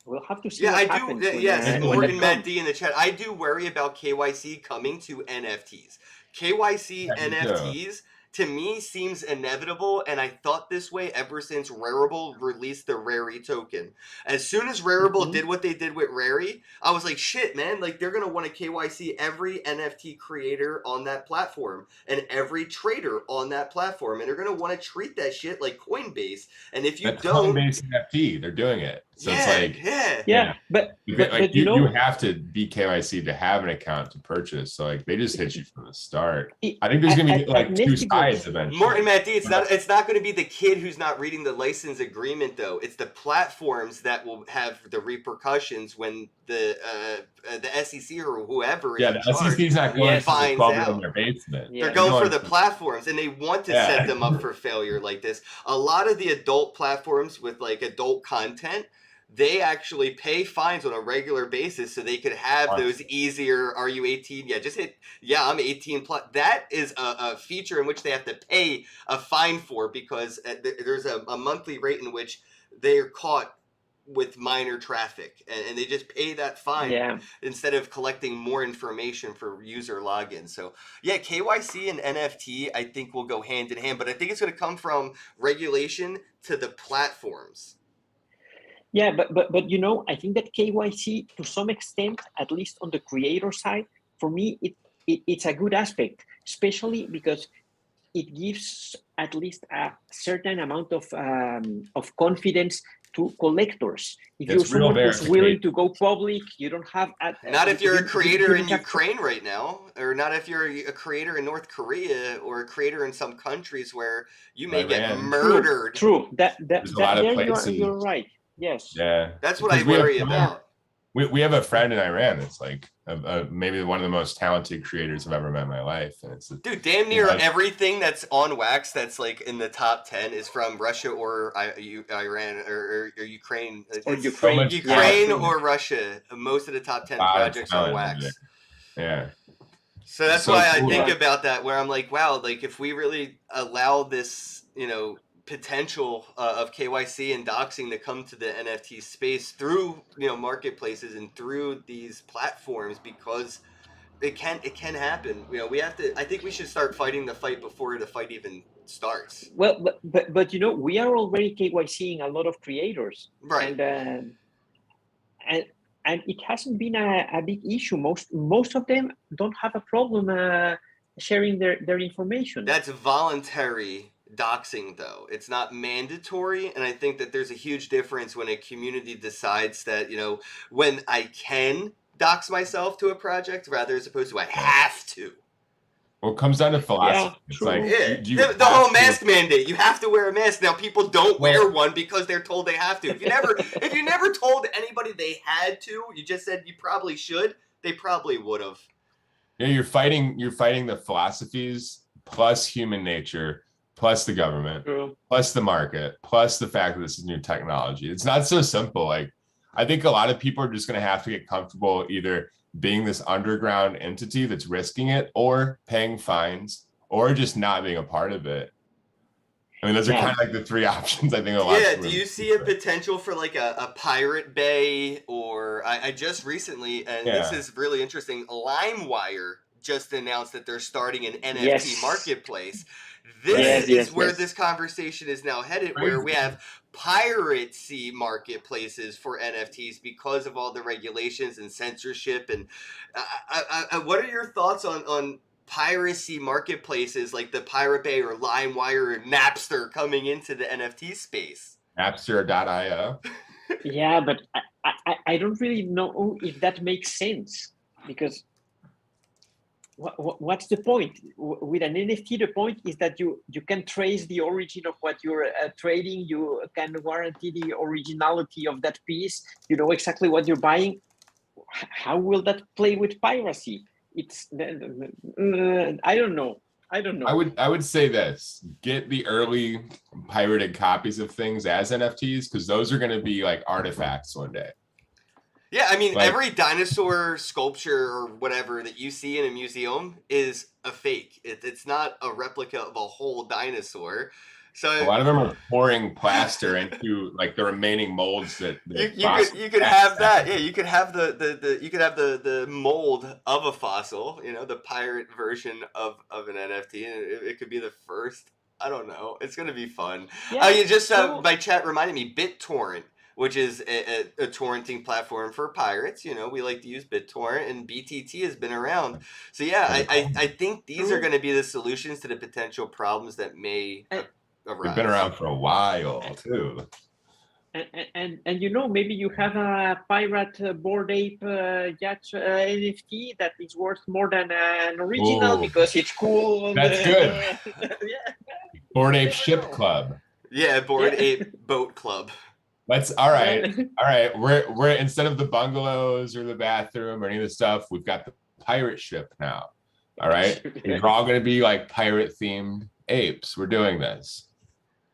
we'll have to see what happens. Morgan Matt D in the chat. I do worry about KYC coming to NFTs. KYC NFTs to me seems inevitable, and I thought this way ever since Rarible released the Rari token. As soon as Rarible did what they did with Rari, I was like, shit, man, like they're gonna want to KYC every NFT creator on that platform and every trader on that platform, and they're gonna want to treat that shit like Coinbase. And if you don't, Coinbase NFT, they're doing it. So it's like but like you have to be KYC to have an account to purchase. So like they just hit you from the start. I think there's gonna be like two sides eventually. Morton Matt D, it's not going to be the kid who's not reading the license agreement though. It's the platforms that will have the repercussions when the SEC or whoever is the SEC's not going to finds the out. In their basement. They're going for the platforms, and they want to set them up for failure like this. A lot of the adult platforms with like adult content, they actually pay fines on a regular basis so they could have those easier, are you 18? Yeah, just hit, I'm 18 plus. That is a feature in which they have to pay a fine for, because there's a monthly rate in which they're caught with minor traffic, and they just pay that fine Yeah. instead of collecting more information for user login. So yeah, KYC and NFT I think will go hand in hand, but I think it's going to come from regulation to the platforms. Yeah, but you know, I think that KYC to some extent, at least on the creator side, for me, it's a good aspect, especially because it gives at least a certain amount of confidence to collectors. If you're It's real someone who's verification. willing to go public, you don't have Not if you're a creator in don't have- Ukraine right now, or not if you're a creator in North Korea, or a creator in some countries where you may get Iran. murdered. True. There's a lot of There places. you're right. Yes. Yeah, That's what I because we have- worry about. We have a friend in Iran that's like maybe one of the most talented creators I've ever met in my life, and it's Dude, damn near Yeah. everything that's on Wax that's like in the top 10 is from Russia or Iran or Ukraine. Or It's Ukraine. much Ukraine talent. or Russia. Most of the top 10 Lot of projects on talent Wax. yeah. So that's So why I cool. think about that, where I'm like, wow, like if we really allow this, potential of KYC and doxing to come to the NFT space through, marketplaces and through these platforms, because it can happen. We have to. I think we should start fighting the fight before the fight even starts. Well, but we are already KYCing a lot of creators, Right. and it hasn't been a big issue. Most of them don't have a problem sharing their information. That's voluntary doxing, though. It's not mandatory, and I think that there's a huge difference when a community decides that, when I can dox myself to a project rather as opposed to I have to. Well, it comes down to philosophy. Yeah, It's true. like Yeah, do you the have whole to- mask mandate. You have to wear a mask now. People don't wear one because they're told they have to. If you never told anybody they had to, you just said you probably should. They probably would have. Yeah, you're fighting the philosophies plus human nature plus the government True. plus the market plus the fact that this is new technology. It's not so simple. Like I think a lot of people are just going to have to get comfortable either being this underground entity that's risking it or paying fines or just not being a part of it. I mean, those are Yeah. kind of like the three options I think a lot Yeah, of do you see a potential for like a pirate bay, or I just recently, and this Yeah. is really interesting, LimeWire just announced that they're starting an NFT Yes. marketplace. This Yes, is where yes. this conversation is now headed, where we have piracy marketplaces for NFTs because of all the regulations and censorship. And what are your thoughts on piracy marketplaces like the Pirate Bay or LimeWire or Napster coming into the NFT space? Napster.io. Yeah, but I don't really know if that makes sense, because what's the point with an NFT? The point is that you can trace the origin of what you're trading. You can guarantee the originality of that piece. You know exactly what you're buying. How will that play with piracy? It's I don't know. I would say this: get the early pirated copies of things as NFTs, because those are going to be like artifacts one day. Yeah, I mean, Like- every dinosaur sculpture or whatever that you see in a museum is a fake. It's not a replica of a whole dinosaur. So A lot of them are pouring plaster into like the remaining molds that you could have that. Yeah, you could have the mold of a fossil. The pirate version of an NFT, and it could be the first. I don't know. It's gonna be fun. Yeah, You just so- my chat reminded me BitTorrent, which is a torrenting platform for pirates. We like to use BitTorrent, and BTT has been around. So yeah, I think these are going to be the solutions to the potential problems that may arise. We've been around for a while too. And maybe you have a pirate Bored Ape yacht NFT that is worth more than an original Ooh. because it's cool. That's good. Yeah. Bored Ape Ship Club. Yeah, Bored Yeah. Ape Boat Club. Let's all right. We're instead of the bungalows or the bathroom or any of the stuff, we've got the pirate ship now. All right. These are all going to be like pirate themed apes. We're doing this.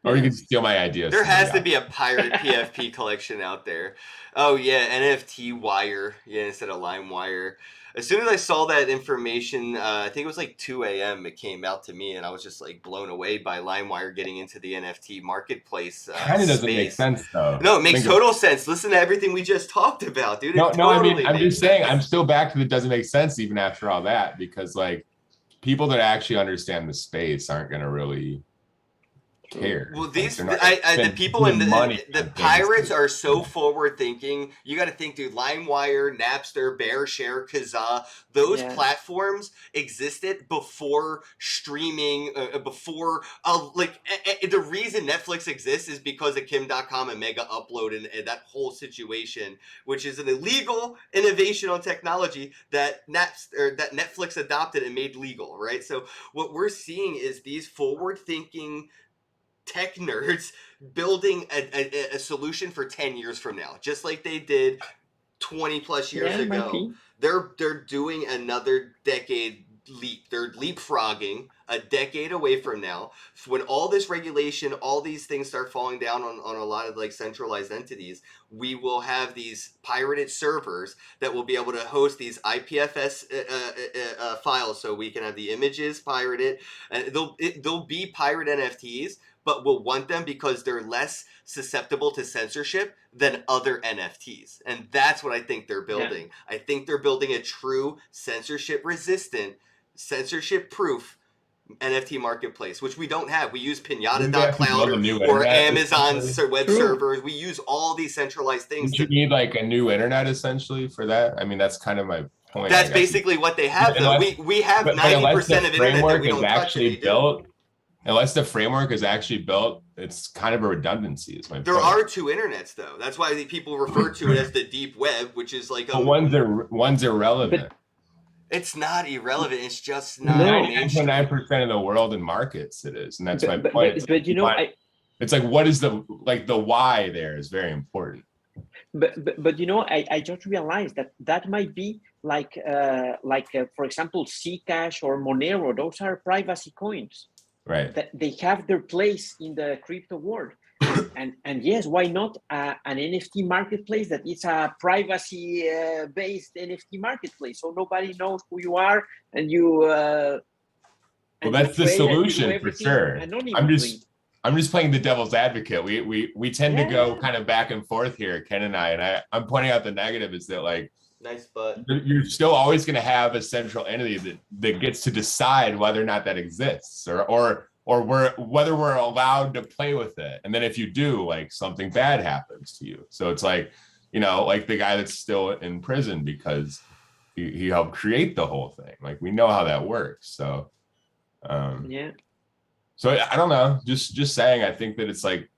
Or you can steal my ideas. There from has me. to be a pirate PFP collection out there. Oh yeah, NFT Wire, instead of LimeWire. as soon as I saw that information, I think it was like 2 a.m. It came out to me, and I was just like blown away by LimeWire getting into the NFT marketplace Kind of doesn't make space. sense though. No, it makes total sense. Listen to everything we just talked about, dude. No, It no. I totally mean, I'm makes just saying, sense. I'm still back to the doesn't make sense even after all that, because like people that actually understand the space aren't going to really care. Well, Like, these they're not the people in money the on things. pirates are so forward thinking. You got to think, dude. LimeWire, Napster, BearShare, Kazaa, those Yeah. platforms existed before streaming. Before the reason Netflix exists is because of Kim.com and Mega Upload and that whole situation, which is an illegal innovation on technology that Netflix adopted and made legal, right? So what we're seeing is these forward thinking tech nerds building a solution for 10 years from now, just like they did 20 plus years Yeah, might ago. be. They're doing another decade leap. They're leapfrogging a decade away from now. So when all this regulation, all these things start falling down on a lot of like centralized entities, we will have these pirated servers that will be able to host these IPFS files, so we can have the images pirated, and they'll be pirate NFTs, but we'll want them because they're less susceptible to censorship than other NFTs. And that's what I think they're building. I think they're building a true censorship resistant, censorship proof NFT marketplace, which we don't have. We use Pinata.cloud or Amazon's web servers. We use all these centralized things. Don't you need like a new internet essentially for that? I mean, that's kind of my point. That's basically what they have, though. We have 90% of internet that we don't touch and built. Unless the framework is actually built, it's kind of a redundancy. Is my There point. are two internets, though. That's why people refer to it as the deep web, which is like a one's irrelevant. It's not irrelevant. It's just not. 99% of the world in markets it is, and that's my point. But you know, it's like what is the why there is very important. But you know, I just realized that might be like for example, Zcash or Monero. Those are privacy coins. Right. That they have their place in the crypto world. and yes, why not an NFT marketplace that is a privacy based NFT marketplace, so nobody knows who you are, and you well, that's the solution for sure. I'm just playing the devil's advocate. We tend to go kind of back and forth here, Ken and I'm pointing out the negative is that like nice, but you're still always going to have a central entity that gets to decide whether or not that exists or whether we're allowed to play with it. And then if you do, like something bad happens to you. So it's like, you know, like the guy that's still in prison because he helped create the whole thing. Like we know how that works. So yeah. So I don't know, just saying, I think that it's like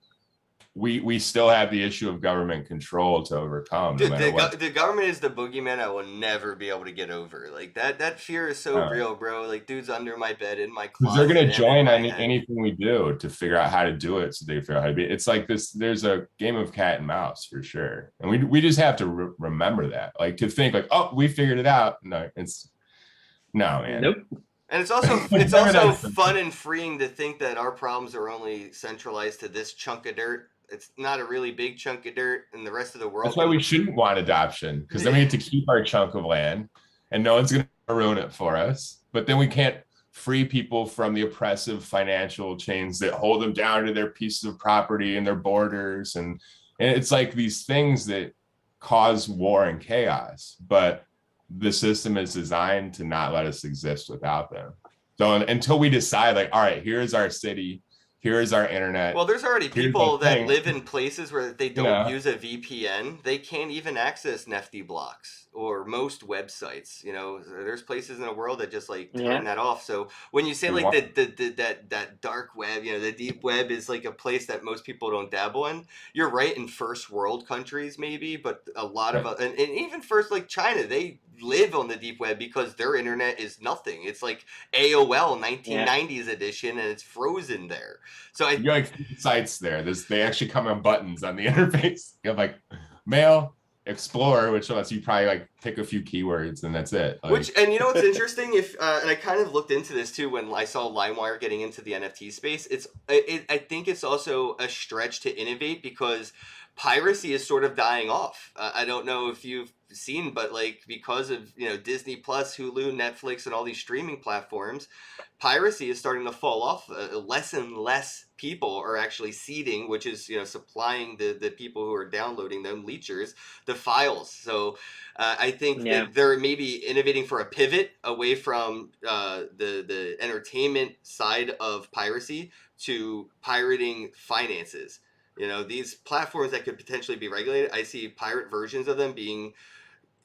we still have the issue of government control to overcome. Dude, the government is the boogeyman I will never be able to get over. Like that fear is so real, bro. Like dude's under my bed, in my closet. They're gonna join anything we do to figure out how to do it, so they figure out how to be. It's like this. There's a game of cat and mouse for sure, and we just have to remember that. Like to think like, oh, we figured it out. No, man. Nope. And it's also fun and freeing to think that our problems are only centralized to this chunk of dirt. It's not a really big chunk of dirt in the rest of the world. That's why we shouldn't want adoption, because then we get to keep our chunk of land and no one's going to ruin it for us. But then we can't free people from the oppressive financial chains that hold them down to their pieces of property and their borders. And it's like these things that cause war and chaos. But the system is designed to not let us exist without them. So until we decide like, all right, here's our city, here's our internet. Well, there's already people that live in places where they don't use a VPN. They can't even access Nifty blocks or most websites. You know, there's places in the world that just like turn that off. So when you say like that dark web, you know, the deep web is like a place that most people don't dabble in. You're right, in first world countries maybe, but a lot of and even first like China, they live on the deep web because their internet is nothing. It's like AOL 1990s edition, and it's frozen there. So you like sites there. They actually come on buttons on the interface. You have like mail, explore, which lets you probably like pick a few keywords, and that's it. Like, and you know what's interesting? And I kind of looked into this too when I saw LimeWire getting into the NFT space. I think it's also a stretch to innovate because piracy is sort of dying off. I don't know if you've seen, but like because of Disney Plus, Hulu, Netflix, and all these streaming platforms, piracy is starting to fall off. Less and less people are actually seeding, which is supplying the people who are downloading them, leechers, the files. So I think that they're maybe innovating for a pivot away from the entertainment side of piracy to pirating finances. These platforms that could potentially be regulated, I see pirate versions of them being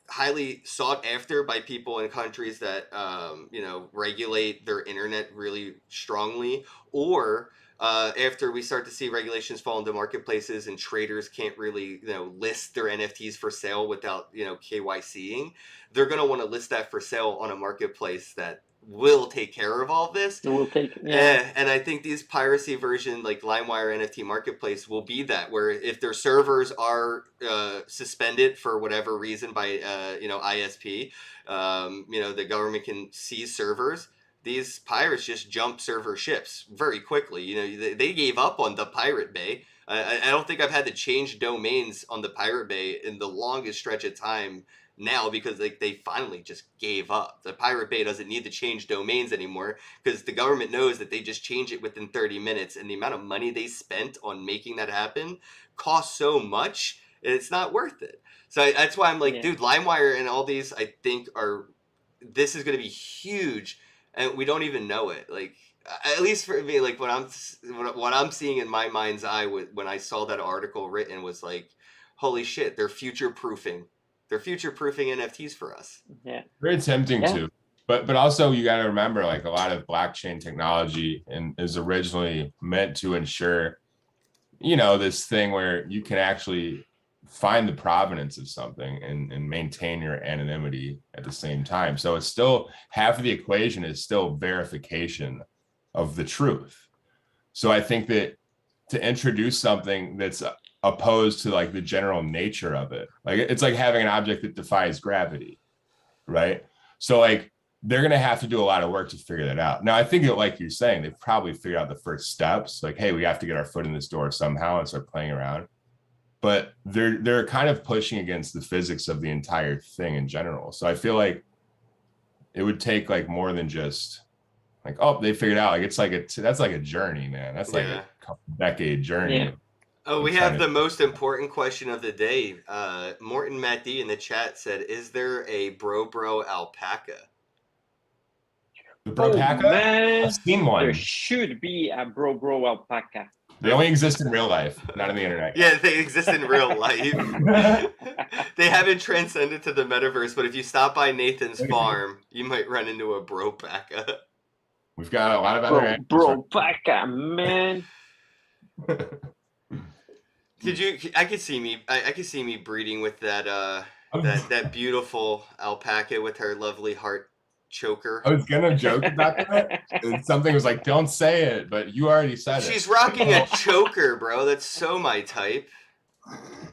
highly sought after by people in countries that regulate their internet really strongly, or after we start to see regulations fall into marketplaces and traders can't really list their NFTs for sale without KYCing, they're going to want to list that for sale on a marketplace that will take care of all this. It will take, and I think these piracy version like LimeWire NFT marketplace will be that, where if their servers are suspended for whatever reason by ISP, the government can seize servers. These pirates just jump server ships very quickly. They gave up on the Pirate Bay. I don't think I've had to change domains on the Pirate Bay in the longest stretch of time now, because they finally just gave up. The Pirate Bay doesn't need to change domains anymore because the government knows that they just change it within 30 minutes, and the amount of money they spent on making that happen costs so much, it's not worth it. So that's why I'm like, dude, LimeWire and all these, I think this is going to be huge, and we don't even know it. Like, at least for me, like what I'm seeing in my mind's eye when I saw that article written was like, holy shit, they're future-proofing. They're future-proofing NFTs for us. Yeah, very tempting to, but also you got to remember, like, a lot of blockchain technology is originally meant to ensure, this thing where you can actually find the provenance of something and maintain your anonymity at the same time. So it's still, half of the equation is still verification of the truth. So I think that to introduce something that's opposed to like the general nature of it, like it's like having an object that defies gravity, right? So like they're going to have to do a lot of work to figure that out. Now I think that, like you're saying, they've probably figured out the first steps, like, hey, we have to get our foot in this door somehow and start playing around, but they're kind of pushing against the physics of the entire thing in general. So I feel like it would take like more than just like, oh, they figured out, like that's like a journey, man. That's like a couple decade journey. Oh, we have the most important question of the day. Morton Matt D in the chat said, "Is there a bro alpaca?" The bropaca? Man, I've seen one. There should be a bro alpaca. They only exist in real life, not on the internet. Yeah, they exist in real life. They haven't transcended to the metaverse, but if you stop by Nathan's farm, you might run into a bropaca. We've got a lot of other bropaca, man. I could see me breeding with that beautiful alpaca with her lovely heart choker. I was gonna joke about that. And something was like, don't say it, but you already said it. She's rocking a choker, bro. That's so my type.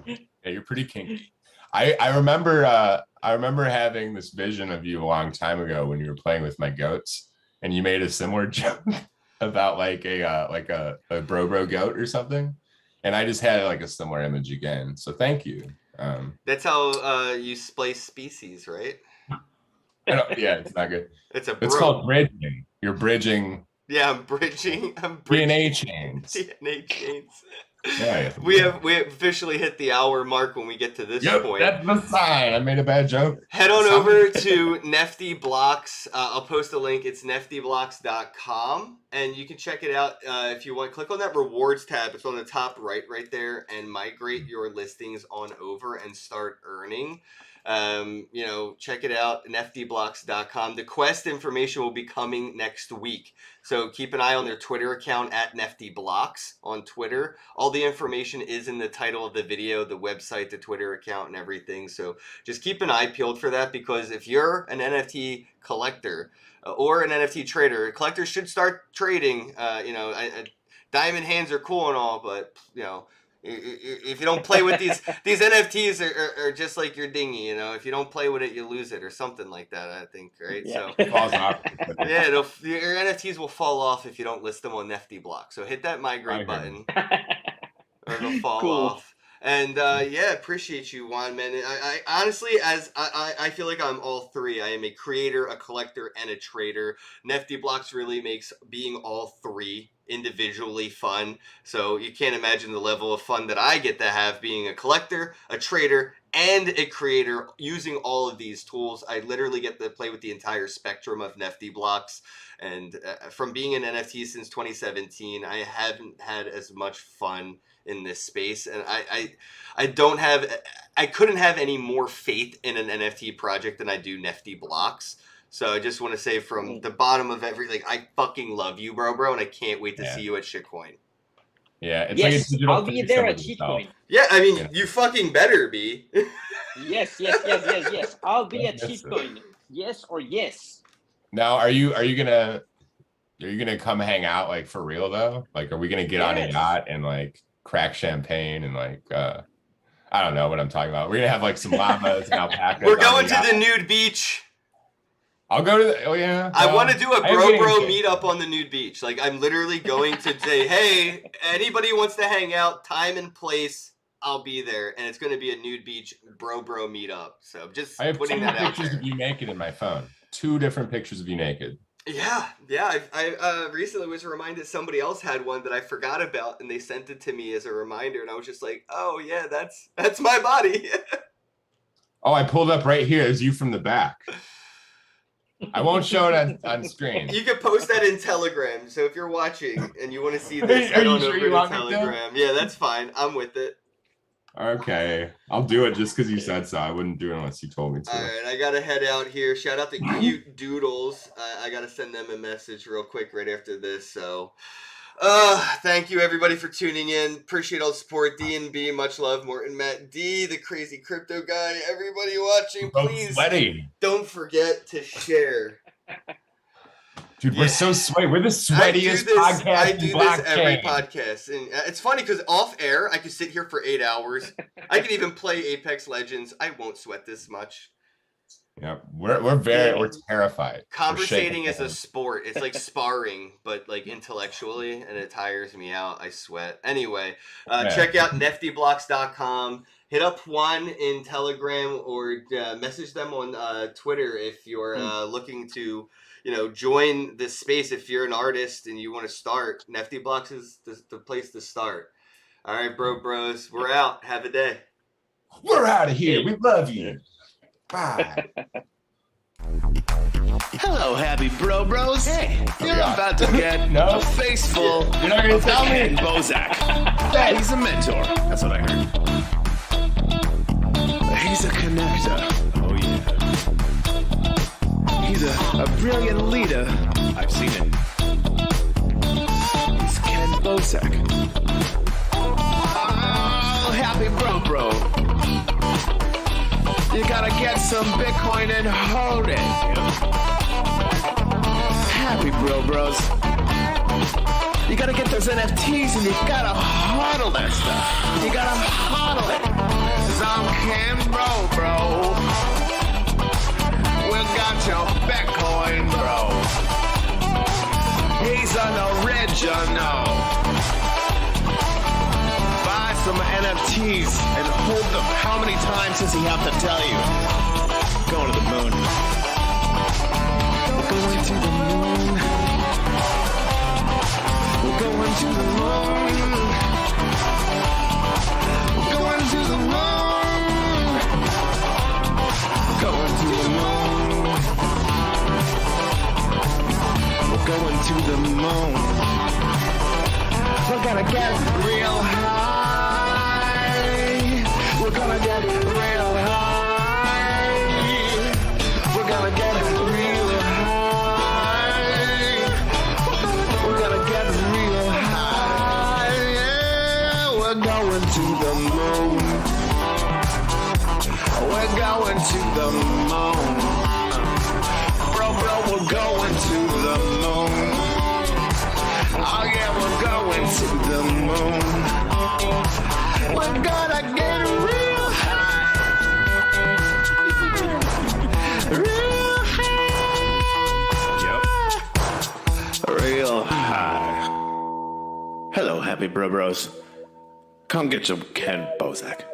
Yeah, you're pretty kinky. I remember having this vision of you a long time ago when you were playing with my goats, and you made a similar joke about like a bro goat or something. And I just had like a similar image again. So thank you. That's how you splice species, right? Yeah, it's not good. It's called bridging. You're bridging. Yeah, I'm bridging. DNA chains. DNA chains. Yeah. We have officially hit the hour mark when we get to this point. That's the sign. I made a bad joke. Head on over to Nefty Blocks. I'll post a link. It's neftyblocks.com, and you can check it out if you want. Click on that rewards tab. It's on the top right there, and migrate your listings on over and start earning. Check it out, neftyblocks.com. The quest information will be coming next week, so keep an eye on their Twitter account at neftyblocks on Twitter. All the information is in the title of the video, the website, the Twitter account, and everything. So just keep an eye peeled for that, because if you're an NFT collector or an NFT trader, collectors should start trading. Diamond hands are cool and all, but if you don't play with these NFTs are just like your dinghy, if you don't play with it, you lose it, or something like that, I think, right? Yeah. So it falls off. Yeah, your NFTs will fall off if you don't list them on Nefty Block. So hit that migrate button, or it'll fall off. And yeah, appreciate you, Juan, man. I honestly, I feel like I'm all three. I am a creator, a collector, and a trader. Nifty Blocks really makes being all three individually fun. So you can't imagine the level of fun that I get to have being a collector, a trader, and a creator using all of these tools. I literally get to play with the entire spectrum of Nifty Blocks. And from being an NFT since 2017, I haven't had as much fun in this space, and I couldn't have any more faith in an NFT project than I do Nifty Blocks. So I just want to say from the bottom of everything, I fucking love you, bro, and I can't wait to see you at Shitcoin. Yeah, it's Yes, like a digital I'll be threesome there with at yourself. Shitcoin. Yeah, I mean, you fucking better be. Yes. I'll be at Shitcoin. Yes or yes. Now, are you gonna come hang out like for real though? Like, are we gonna get on a yacht and like crack champagne and like I don't know what I'm talking about. We're gonna have like some llamas and alpacas. We're going to the nude beach. I'll go to the, oh yeah. I want to do a bro meetup on the nude beach. Like, I'm literally going to say, hey, anybody wants to hang out, time and place, I'll be there. And it's going to be a nude beach bro meetup. So just I have putting two that out pictures there. of you naked in my phone. 2 different pictures of you naked. Yeah. I recently was reminded somebody else had one that I forgot about, and they sent it to me as a reminder, and I was just like, oh yeah, that's my body. Oh, I pulled up right here. It's you from the back. I won't show it on screen. You can post that in Telegram. So if you're watching and you want to see this, Are head you on sure over you to want me to? Telegram. Yeah, that's fine. I'm with it. Okay, I'll do it just because you said so. I wouldn't do it unless you told me to. All right, I gotta head out here. Shout out to Cute Doodles. I gotta send them a message real quick right after this. So, thank you everybody for tuning in. Appreciate all the support. D&B, much love. Morton, Matt D, the crazy crypto guy. Everybody watching, please don't forget to share. Dude, we're so sweaty. We're the sweatiest podcast. I do this every podcast. And it's funny because off air, I could sit here for 8 hours. I could even play Apex Legends. I won't sweat this much. Yeah, we're terrified. Conversating is a sport. It's like sparring, but like intellectually, and it tires me out. I sweat. Anyway, check out niftyblocks.com. Hit up Juan in Telegram or message them on Twitter if you're looking to, join this space. If you're an artist and you want to start, Nifty Blocks is the place to start. All right, bros, we're out. Have a day. We're out of here. We love you. Bye. Hello, happy bros. Hey, you're about to get a face full You're not gonna of tell me. Kenn Bosak. He's a mentor. That's what I heard. He's a connector. Oh yeah. He's a brilliant leader. I've seen it. He's Kenn Bosak. Oh, happy bro. You gotta get some Bitcoin and hold it. Happy bros. You gotta get those NFTs and you gotta hodl that stuff. You gotta hodl it. 'Cause I'm Kenn bro. We got your Bitcoin, bro. He's an original. Buy some NFTs and hold them. How many times does he have to tell you? Going to the moon. We're going to the moon. We're going to the moon. We're going to the moon. Going to the moon. We're going to the moon. We're gonna get real high. We're gonna get real high. We're gonna get real high. We're gonna get real high. Yeah, we're going to the moon. We're going to the moon. Bro, we're going to the moon. Oh yeah, we're going to the moon. We're gonna get real high. Real high. Yep. Real high. Hello, happy bros. Come get some Kenn Bosak.